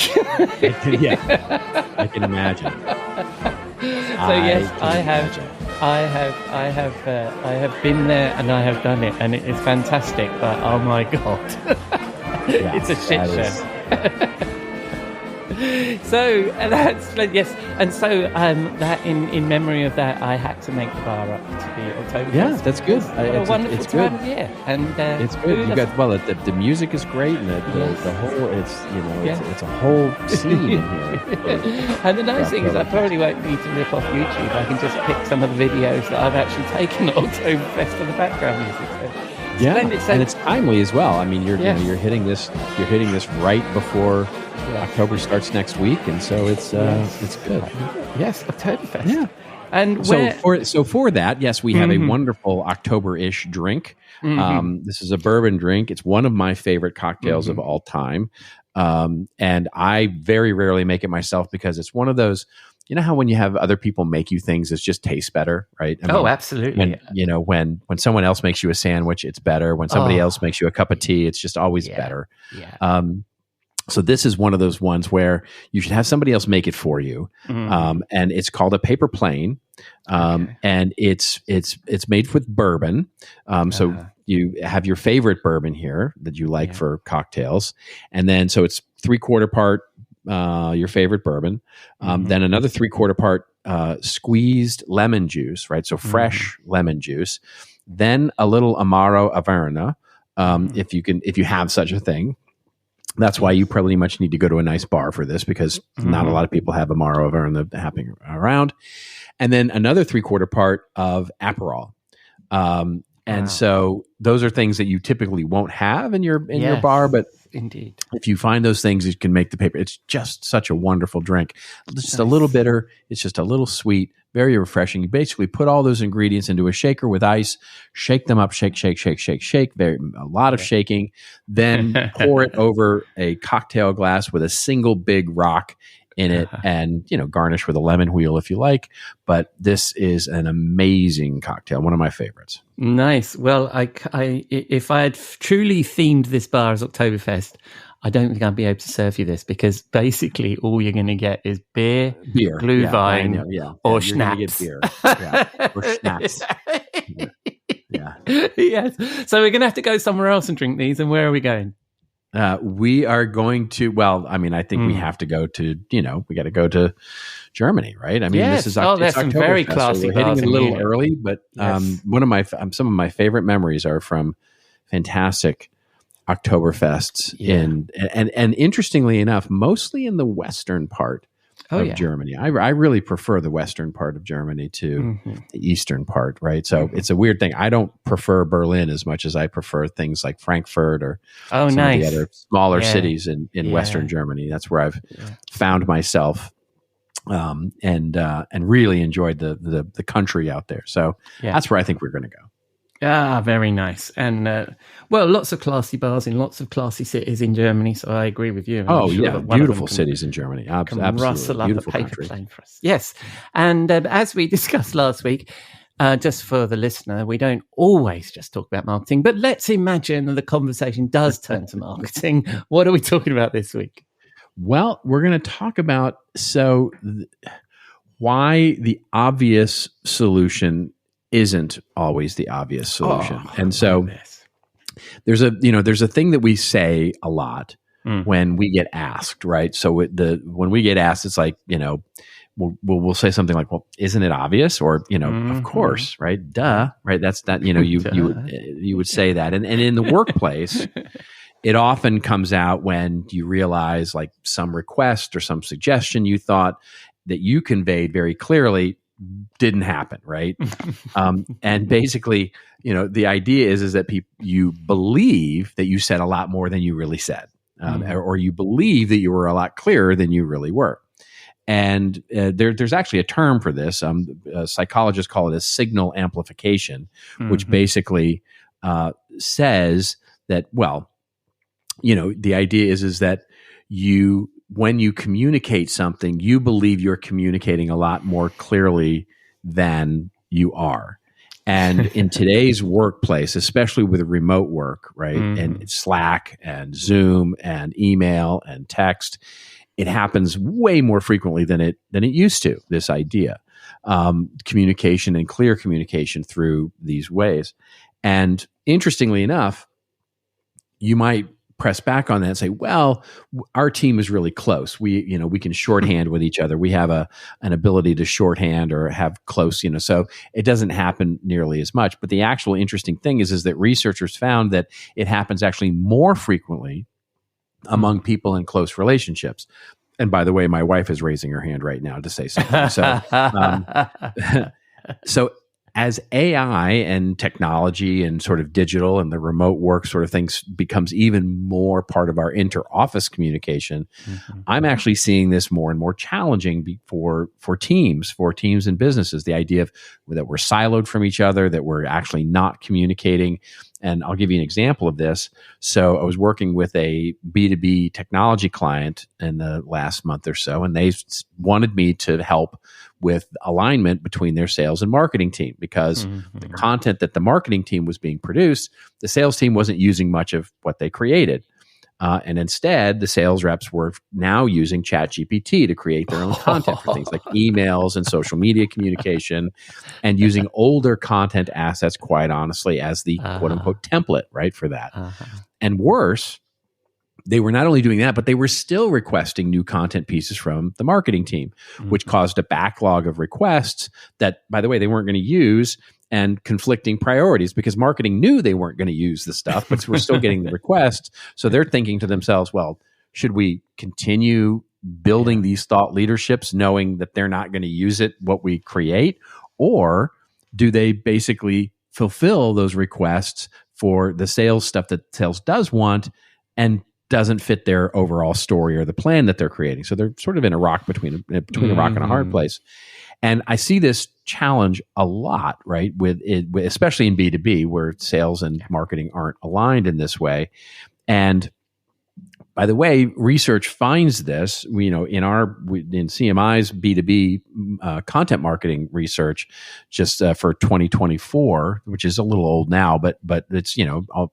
Yeah, I can imagine. So yes, I have been there and I have done it, and it is fantastic. But oh my god, it's a shit show. So that's yes, and so that in memory of that, I had to make the bar up to be Oktoberfest. Yeah, that's good. It's a wonderful time of year, and it's good. You got the music is great, and the whole it's a whole scene in here. And the nice thing is, I probably won't need to rip off YouTube. I can just pick some of the videos that I've actually taken at Oktoberfest for the background music. So, and it's timely as well. I mean, you're hitting this right before October starts next week, and so it's good. Yes, Oktoberfest. Yeah. And for that, yes, we have a wonderful October-ish drink. Mm-hmm. This is a bourbon drink. It's one of my favorite cocktails of all time. And I very rarely make it myself because it's one of those, you know how when you have other people make you things, it just tastes better, right? I mean, absolutely. When someone else makes you a sandwich, it's better. When somebody else makes you a cup of tea, it's just always better. Yeah. So this is one of those ones where you should have somebody else make it for you. And it's called a paper plane. And it's made with bourbon. So you have your favorite bourbon here that you like for cocktails. And then, so it's 3/4 part, your favorite bourbon. Then another 3/4 part, squeezed lemon juice, right? So fresh lemon juice. Then a little Amaro Averna. If you have such a thing. That's why you pretty much need to go to a nice bar for this, because not a lot of people have Amaro Averna happening around. And then another 3/4 part of Aperol. And so those are things that you typically won't have in your bar, but indeed, if you find those things, you can make the paper. It's just such a wonderful drink. It's just a little bitter. It's just a little sweet, very refreshing. You basically put all those ingredients into a shaker with ice, shake them up, shake, a lot of shaking, then pour it over a cocktail glass with a single big rock in it, and garnish with a lemon wheel if you like. But this is an amazing cocktail, one of my favorites. Nice. Well, if I had truly themed this bar as Oktoberfest, I don't think I'd be able to serve you this, because basically all you're going to get is beer, Glühwein, or schnapps. Beer. Or schnapps. Yes. So we're going to have to go somewhere else and drink these. And where are we going? We are going to, I think we have to go to, we got to go to Germany, right? I mean, yes. this is there's some very classy. So we're hitting a little early, but some of my favorite memories are from fantastic Oktoberfests and interestingly enough, mostly in the western part of Germany. I really prefer the western part of Germany to the eastern part, right? So it's a weird thing. I don't prefer Berlin as much as I prefer things like Frankfurt or some of the other smaller cities in western Germany. That's where I've found myself and really enjoyed the country out there. So that's where I think we're going to go. Very nice. And, lots of classy bars in lots of classy cities in Germany. So I agree with you. Beautiful cities in Germany. Absolutely. Rustle up beautiful a paper country. plane for us. Yes. And as we discussed last week, just for the listener, we don't always just talk about marketing, but let's imagine that the conversation does turn to marketing. What are we talking about this week? Well, we're going to talk about why the obvious solution isn't always the obvious solution. And so there's a thing that we say a lot when we get asked, right? So when we get asked, it's like, we'll say something like, well, isn't it obvious? Or, of course, right? Duh, right? That's not, you would say that. And in the workplace, it often comes out when you realize like some request or some suggestion you thought that you conveyed very clearly didn't happen, right? And basically, the idea is that you believe that you said a lot more than you really said, or you believe that you were a lot clearer than you really were. And there's actually a term for this. Psychologists call it a signal amplification, which basically says that, the idea is that when you communicate something, you believe you're communicating a lot more clearly than you are. And in today's workplace, especially with remote work, right, and Slack and Zoom and email and text, it happens way more frequently than it used to, this idea. Communication and clear communication through these ways. And interestingly enough, you might press back on that and say, well, our team is really close. We can shorthand with each other. We have an ability to shorthand or have close, so it doesn't happen nearly as much. But the actual interesting thing is that researchers found that it happens actually more frequently among people in close relationships. And by the way, my wife is raising her hand right now to say something. So as AI and technology and sort of digital and the remote work sort of things becomes even more part of our inter-office communication, I'm actually seeing this more and more challenging for teams and businesses. The idea that we're siloed from each other, that we're actually not communicating. And I'll give you an example of this. So I was working with a B2B technology client in the last month or so, and they wanted me to help with alignment between their sales and marketing team, because the content that the marketing team was being produced, the sales team wasn't using much of what they created. And instead, the sales reps were now using ChatGPT to create their own content for things like emails and social media communication, and using older content assets, quite honestly, as the quote-unquote template, right, for that. And worse, they were not only doing that, but they were still requesting new content pieces from the marketing team, which caused a backlog of requests that, by the way, they weren't going to use, and conflicting priorities, because marketing knew they weren't going to use the stuff, but we're still getting the requests. So they're thinking to themselves, well, should we continue building these thought leaderships knowing that they're not going to use it, what we create? Or do they basically fulfill those requests for the sales stuff that sales does want and doesn't fit their overall story or the plan that they're creating. So they're sort of in a rock between a rock and a hard place. And I see this challenge a lot, right? With especially in B2B, where sales and marketing aren't aligned in this way. And by the way, research finds this. In CMI's B2B content marketing research, just for 2024, which is a little old now, but it's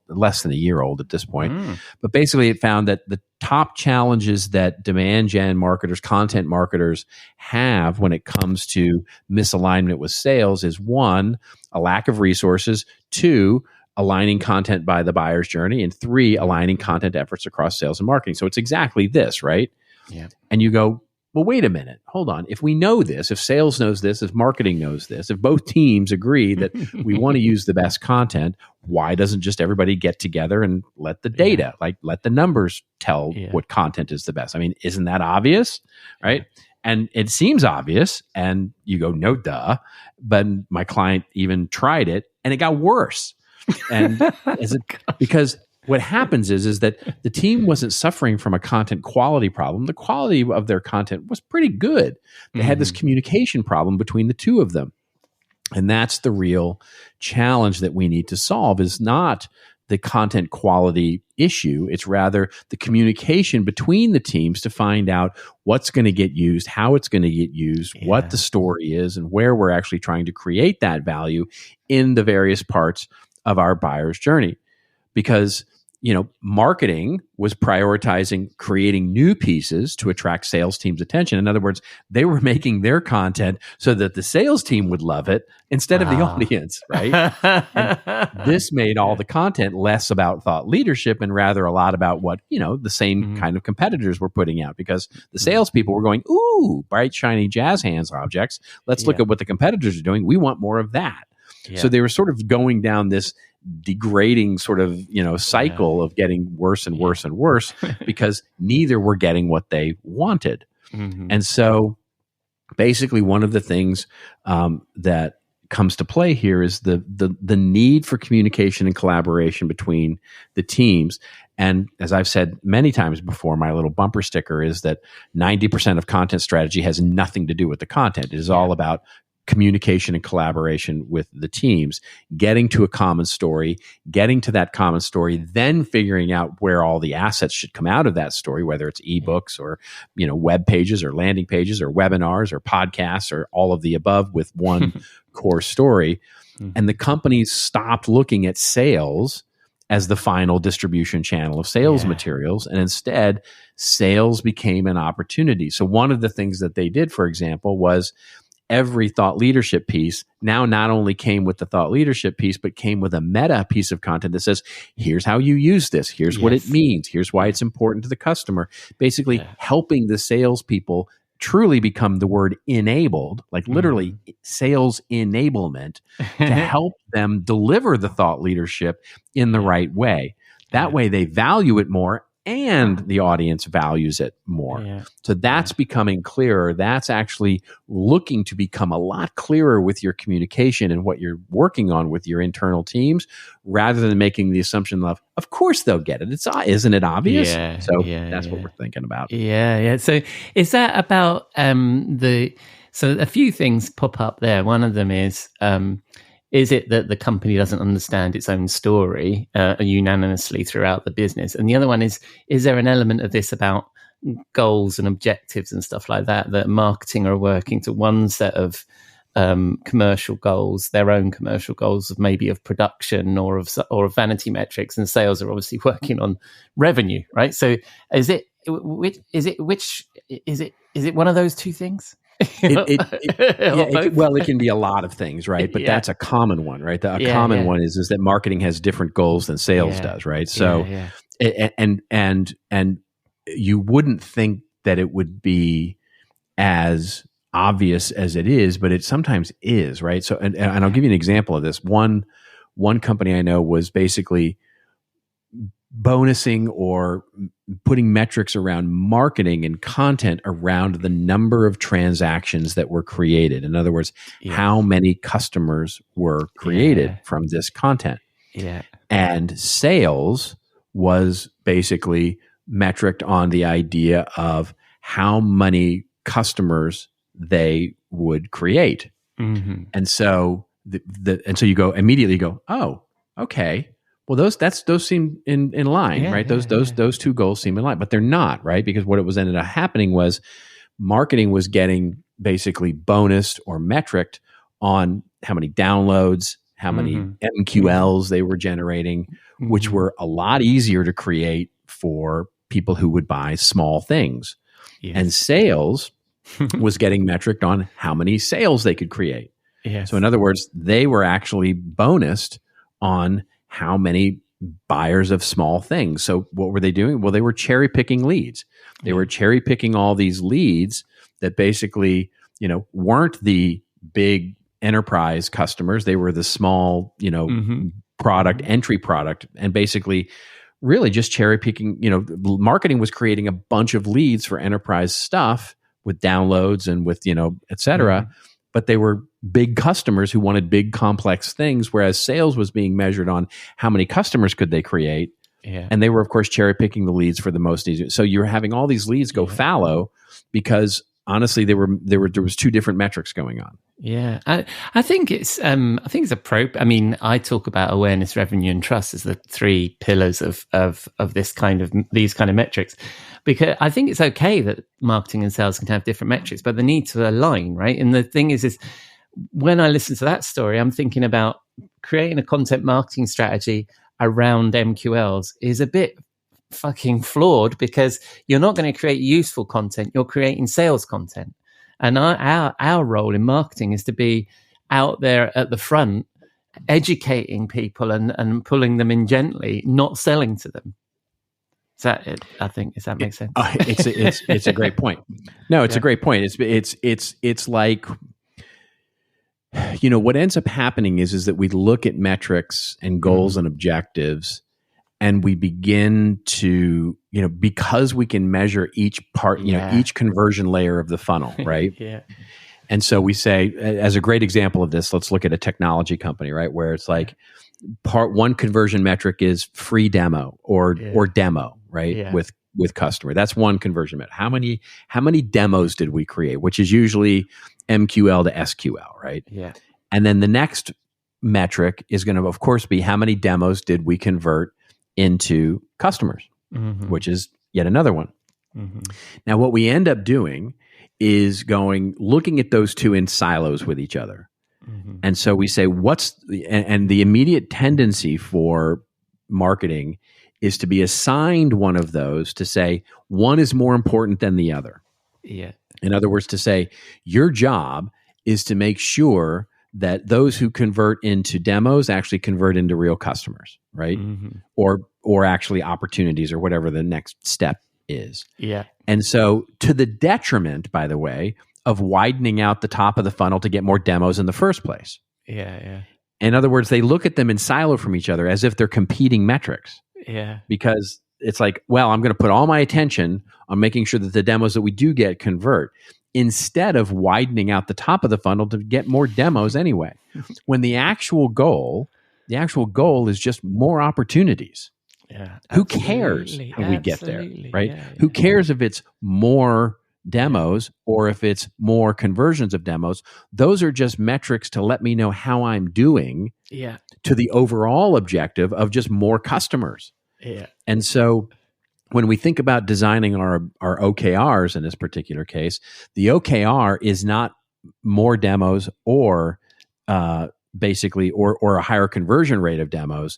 less than a year old at this point. But basically, it found that the top challenges that demand gen marketers, content marketers have when it comes to misalignment with sales is 1, a lack of resources, 2, aligning content by the buyer's journey, and 3, aligning content efforts across sales and marketing. So it's exactly this, right? Yeah. And you go, well, wait a minute, hold on. If we know this, if sales knows this, if marketing knows this, if both teams agree that we want to use the best content, why doesn't just everybody get together and let the data, let the numbers tell what content is the best? I mean, isn't that obvious, right? And it seems obvious, and you go, no, duh. But my client even tried it, and it got worse. And because what happens is that the team wasn't suffering from a content quality problem. The quality of their content was pretty good. They had this communication problem between the two of them. And that's the real challenge that we need to solve, is not the content quality issue. It's rather the communication between the teams to find out what's going to get used, how it's going to get used, what the story is, and where we're actually trying to create that value in the various parts of our buyer's journey. Because marketing was prioritizing creating new pieces to attract sales teams' attention. In other words, they were making their content so that the sales team would love it instead of the audience, right? And this made all the content less about thought leadership and rather a lot about what, the same kind of competitors were putting out, because the salespeople were going, ooh, bright, shiny jazz hands objects. Let's look at what the competitors are doing. We want more of that. Yeah. So they were sort of going down this degrading sort of, cycle of getting worse and worse and worse because neither were getting what they wanted. And so basically one of the things that comes to play here is the need for communication and collaboration between the teams. And as I've said many times before, my little bumper sticker is that 90% of content strategy has nothing to do with the content. It is all about communication and collaboration with the teams, getting to a common story, getting to that common story, then figuring out where all the assets should come out of that story, whether it's ebooks or, web pages or landing pages or webinars or podcasts or all of the above with one core story. And the companies stopped looking at sales as the final distribution channel of sales materials. And instead, sales became an opportunity. So one of the things that they did, for example, was every thought leadership piece now not only came with the thought leadership piece, but came with a meta piece of content that says, here's how you use this. Here's what it means. Here's why it's important to the customer. Basically helping the salespeople truly become the word enabled, like literally sales enablement to help them deliver the thought leadership in the right way. That way they value it more and the audience values it more. So that's becoming clearer. That's actually looking to become a lot clearer with your communication and what you're working on with your internal teams, rather than making the assumption of course they'll get it. Isn't it obvious? That's what we're thinking about. So is that about so a few things pop up there. One of them is it that the company doesn't understand its own story unanimously throughout the business? And the other one is there an element of this about goals and objectives and stuff like that marketing are working to one set of commercial goals, their own commercial goals of maybe of production or of vanity metrics, and sales are obviously working on revenue, right? So is it one of those two things? It can be a lot of things, right? But that's a common one, right? A common one is that marketing has different goals than sales does, right? So, and you wouldn't think that it would be as obvious as it is, but it sometimes is, right? So, and I'll give you an example of this. One company I know was basically bonusing or putting metrics around marketing and content around the number of transactions that were created. In other words, how many customers were created from this content. Yeah. And sales was basically metriced on the idea of how many customers they would create. Mm-hmm. And so so you immediately go, oh, okay. Well, those seem in line, right? Those two goals seem in line, but they're not, right? Because what was ended up happening was marketing was getting basically bonused or metriced on how many downloads, how many MQLs they were generating, which were a lot easier to create for people who would buy small things. Yes. And sales was getting metriced on how many sales they could create. Yes. So in other words, they were actually bonused on how many buyers of small things. So what were they doing? Well, they were cherry picking leads. They were cherry picking all these leads that basically, weren't the big enterprise customers. They were the small, product, entry product, and basically really just cherry picking, marketing was creating a bunch of leads for enterprise stuff with downloads and with, et cetera. But they were big customers who wanted big complex things, whereas sales was being measured on how many customers could they create. Yeah. And they were, of course, cherry picking the leads for the most easy. So you're having all these leads go fallow because honestly, there was two different metrics going on. Yeah, I think it's appropriate. I mean, I talk about awareness, revenue, and trust as the three pillars of these kind of metrics, because I think it's okay that marketing and sales can have different metrics, but they need to align, right? And the thing is when I listen to that story, I'm thinking about creating a content marketing strategy around MQLs is a bit fucking flawed, because you're not going to create useful content, you're creating sales content. And our role in marketing is to be out there at the front, educating people and pulling them in gently, not selling to them. Is that it? I think, does that make sense? It's a great point. No, it's a great point. It's like, what ends up happening is that we look at metrics and goals and objectives, and we begin to, because we can measure each part, each conversion layer of the funnel, right? Yeah. And so we say, as a great example of this, let's look at a technology company, right? Where it's like part one conversion metric is free demo or demo, right? Yeah. With customer. That's one conversion metric. How many demos did we create? Which is usually MQL to SQL, right? Yeah. And then the next metric is going to, of course, be how many demos did we convert into customers, which is yet another one. Now, what we end up doing is looking at those two in silos with each other. And so we say, and the immediate tendency for marketing is to be assigned one of those, to say one is more important than the other. Yeah. In other words, to say your job is to make sure that those who convert into demos actually convert into real customers, right? Or actually opportunities, or whatever the next step is. Yeah. And so, to the detriment, by the way, of widening out the top of the funnel to get more demos in the first place. Yeah. In other words, they look at them in silo from each other as if they're competing metrics. Yeah. Because it's like, well, I'm going to put all my attention on making sure that the demos that we do get convert, instead of widening out the top of the funnel to get more demos anyway. When the actual goal is just more opportunities. Yeah. Who cares how we get there, right? Who cares if it's more demos or if it's more conversions of demos? Those are just metrics to let me know how I'm doing to the overall objective of just more customers. Yeah. And so when we think about designing our OKRs in this particular case, the OKR is not more demos or basically or a higher conversion rate of demos.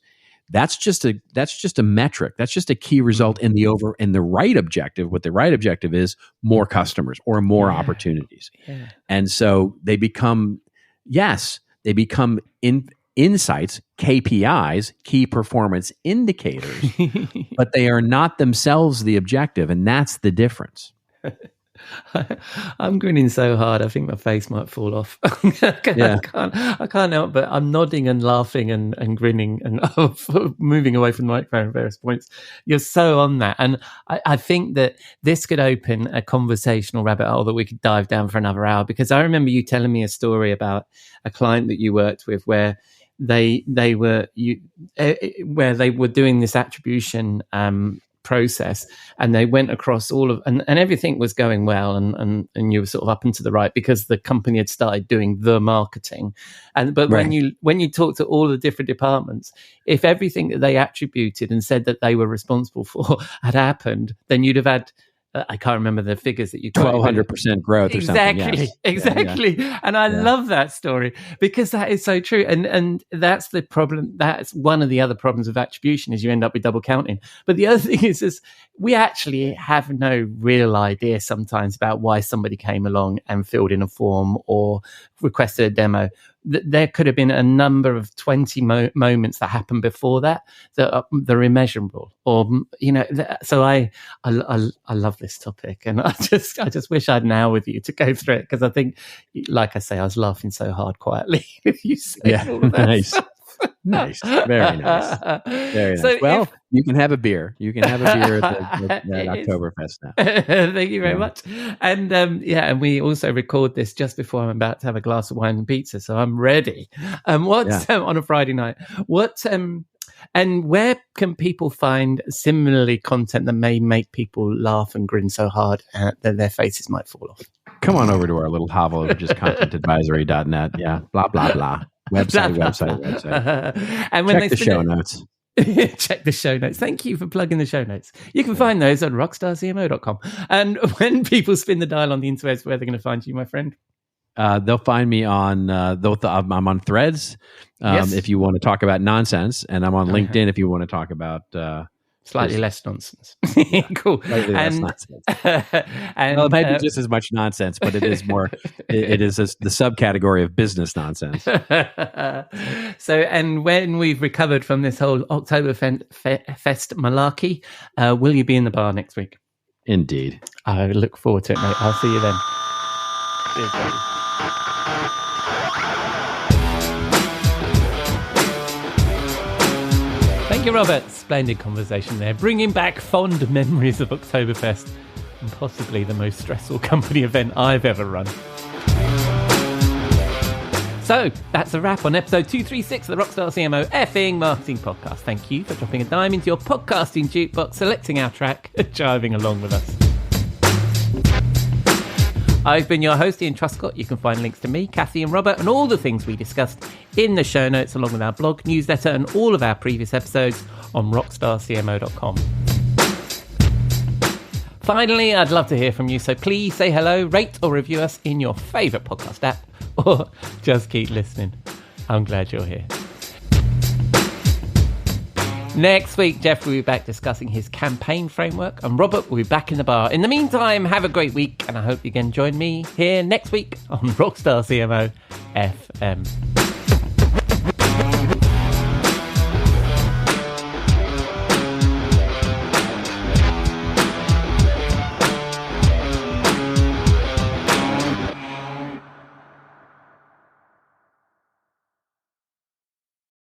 That's just a metric. That's just a key result in the right objective. What the right objective is, more customers or more opportunities. Yeah. And so they become insights, KPIs, key performance indicators, but they are not themselves the objective, and that's the difference. I'm grinning so hard, I think my face might fall off. I can't help but I'm nodding and laughing and grinning and moving away from the microphone at various points. You're so on that. And I think that this could open a conversational rabbit hole that we could dive down for another hour, because I remember you telling me a story about a client that you worked with where they were doing this attribution process, and they went across all of and everything was going well, and you were sort of up and to the right because the company had started doing the marketing, but when you talk to all the different departments, if everything that they attributed and said that they were responsible for had happened, then you'd have had I can't remember the figures that you quoted. 1,200% growth or something. Yes. Exactly. Yeah. And I love that story because that is so true. And that's the problem. That's one of the other problems of attribution is you end up with double counting. But the other thing is we actually have no real idea sometimes about why somebody came along and filled in a form or requested a demo. There could have been a number of 20 moments that happened before that are immeasurable, or So I love this topic, and I just wish I had an hour with you to go through it, because I think, like I say, I was laughing so hard quietly with you saying all of that. Nice. Nice. Very nice. Very nice. So well, you can have a beer. You can have a beer at Oktoberfest now. Thank you very much. And and we also record this just before I'm about to have a glass of wine and pizza, so I'm ready. On a Friday night? And where can people find similarly content that may make people laugh and grin so hard that their faces might fall off? Come on over to our little hovel, which is contentadvisory.net. Yeah, blah, blah, blah. Website. And when check the show notes. Check the show notes. Thank you for plugging the show notes. You can find those on rockstarcmo.com. And when people spin the dial on the interwebs, where they're going to find you, my friend? They'll find me on I'm on Threads if you want to talk about nonsense, and I'm on LinkedIn if you want to talk about slightly less nonsense. Cool. Slightly less nonsense. And well, it might be just as much nonsense, but it is more. it is the subcategory of business nonsense. So, and when we've recovered from this whole Oktoberfest malarkey, will you be in the bar next week? Indeed. I look forward to it, mate. I'll see you then. Cheers, buddy. Thank you, Robert. Splendid conversation there. Bringing back fond memories of Oktoberfest and possibly the most stressful company event I've ever run. So that's a wrap on episode 236 of the Rockstar CMO effing marketing podcast. Thank you for dropping a dime into your podcasting jukebox, selecting our track, and jiving along with us. I've been your host, Ian Truscott. You can find links to me, Cathy and Robert, and all the things we discussed in the show notes, along with our blog, newsletter, and all of our previous episodes on rockstarcmo.com. Finally, I'd love to hear from you, so please say hello, rate or review us in your favourite podcast app, or just keep listening. I'm glad you're here. Next week, Jeff will be back discussing his campaign framework, and Robert will be back in the bar. In the meantime, have a great week, and I hope you can join me here next week on Rockstar CMO FM.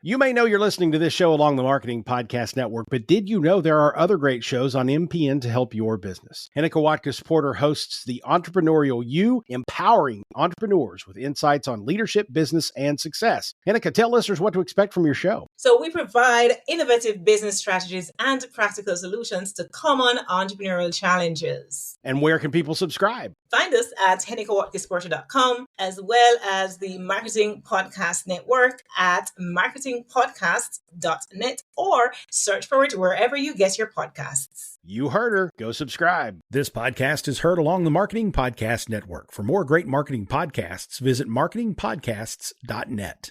You may know you're listening to this show along the Marketing Podcast Network, but did you know there are other great shows on MPN to help your business? Hennika Watkins-Porter hosts The Entrepreneurial You, empowering entrepreneurs with insights on leadership, business, and success. Hennika, tell listeners what to expect from your show. So we provide innovative business strategies and practical solutions to common entrepreneurial challenges. And where can people subscribe? Find us at hennikawatkinsporter.com, as well as the Marketing Podcast Network at marketingpodcasts.net, or search for it wherever you get your podcasts. You heard her. Go subscribe. This podcast is heard along the Marketing Podcast Network. For more great marketing podcasts, visit marketingpodcasts.net.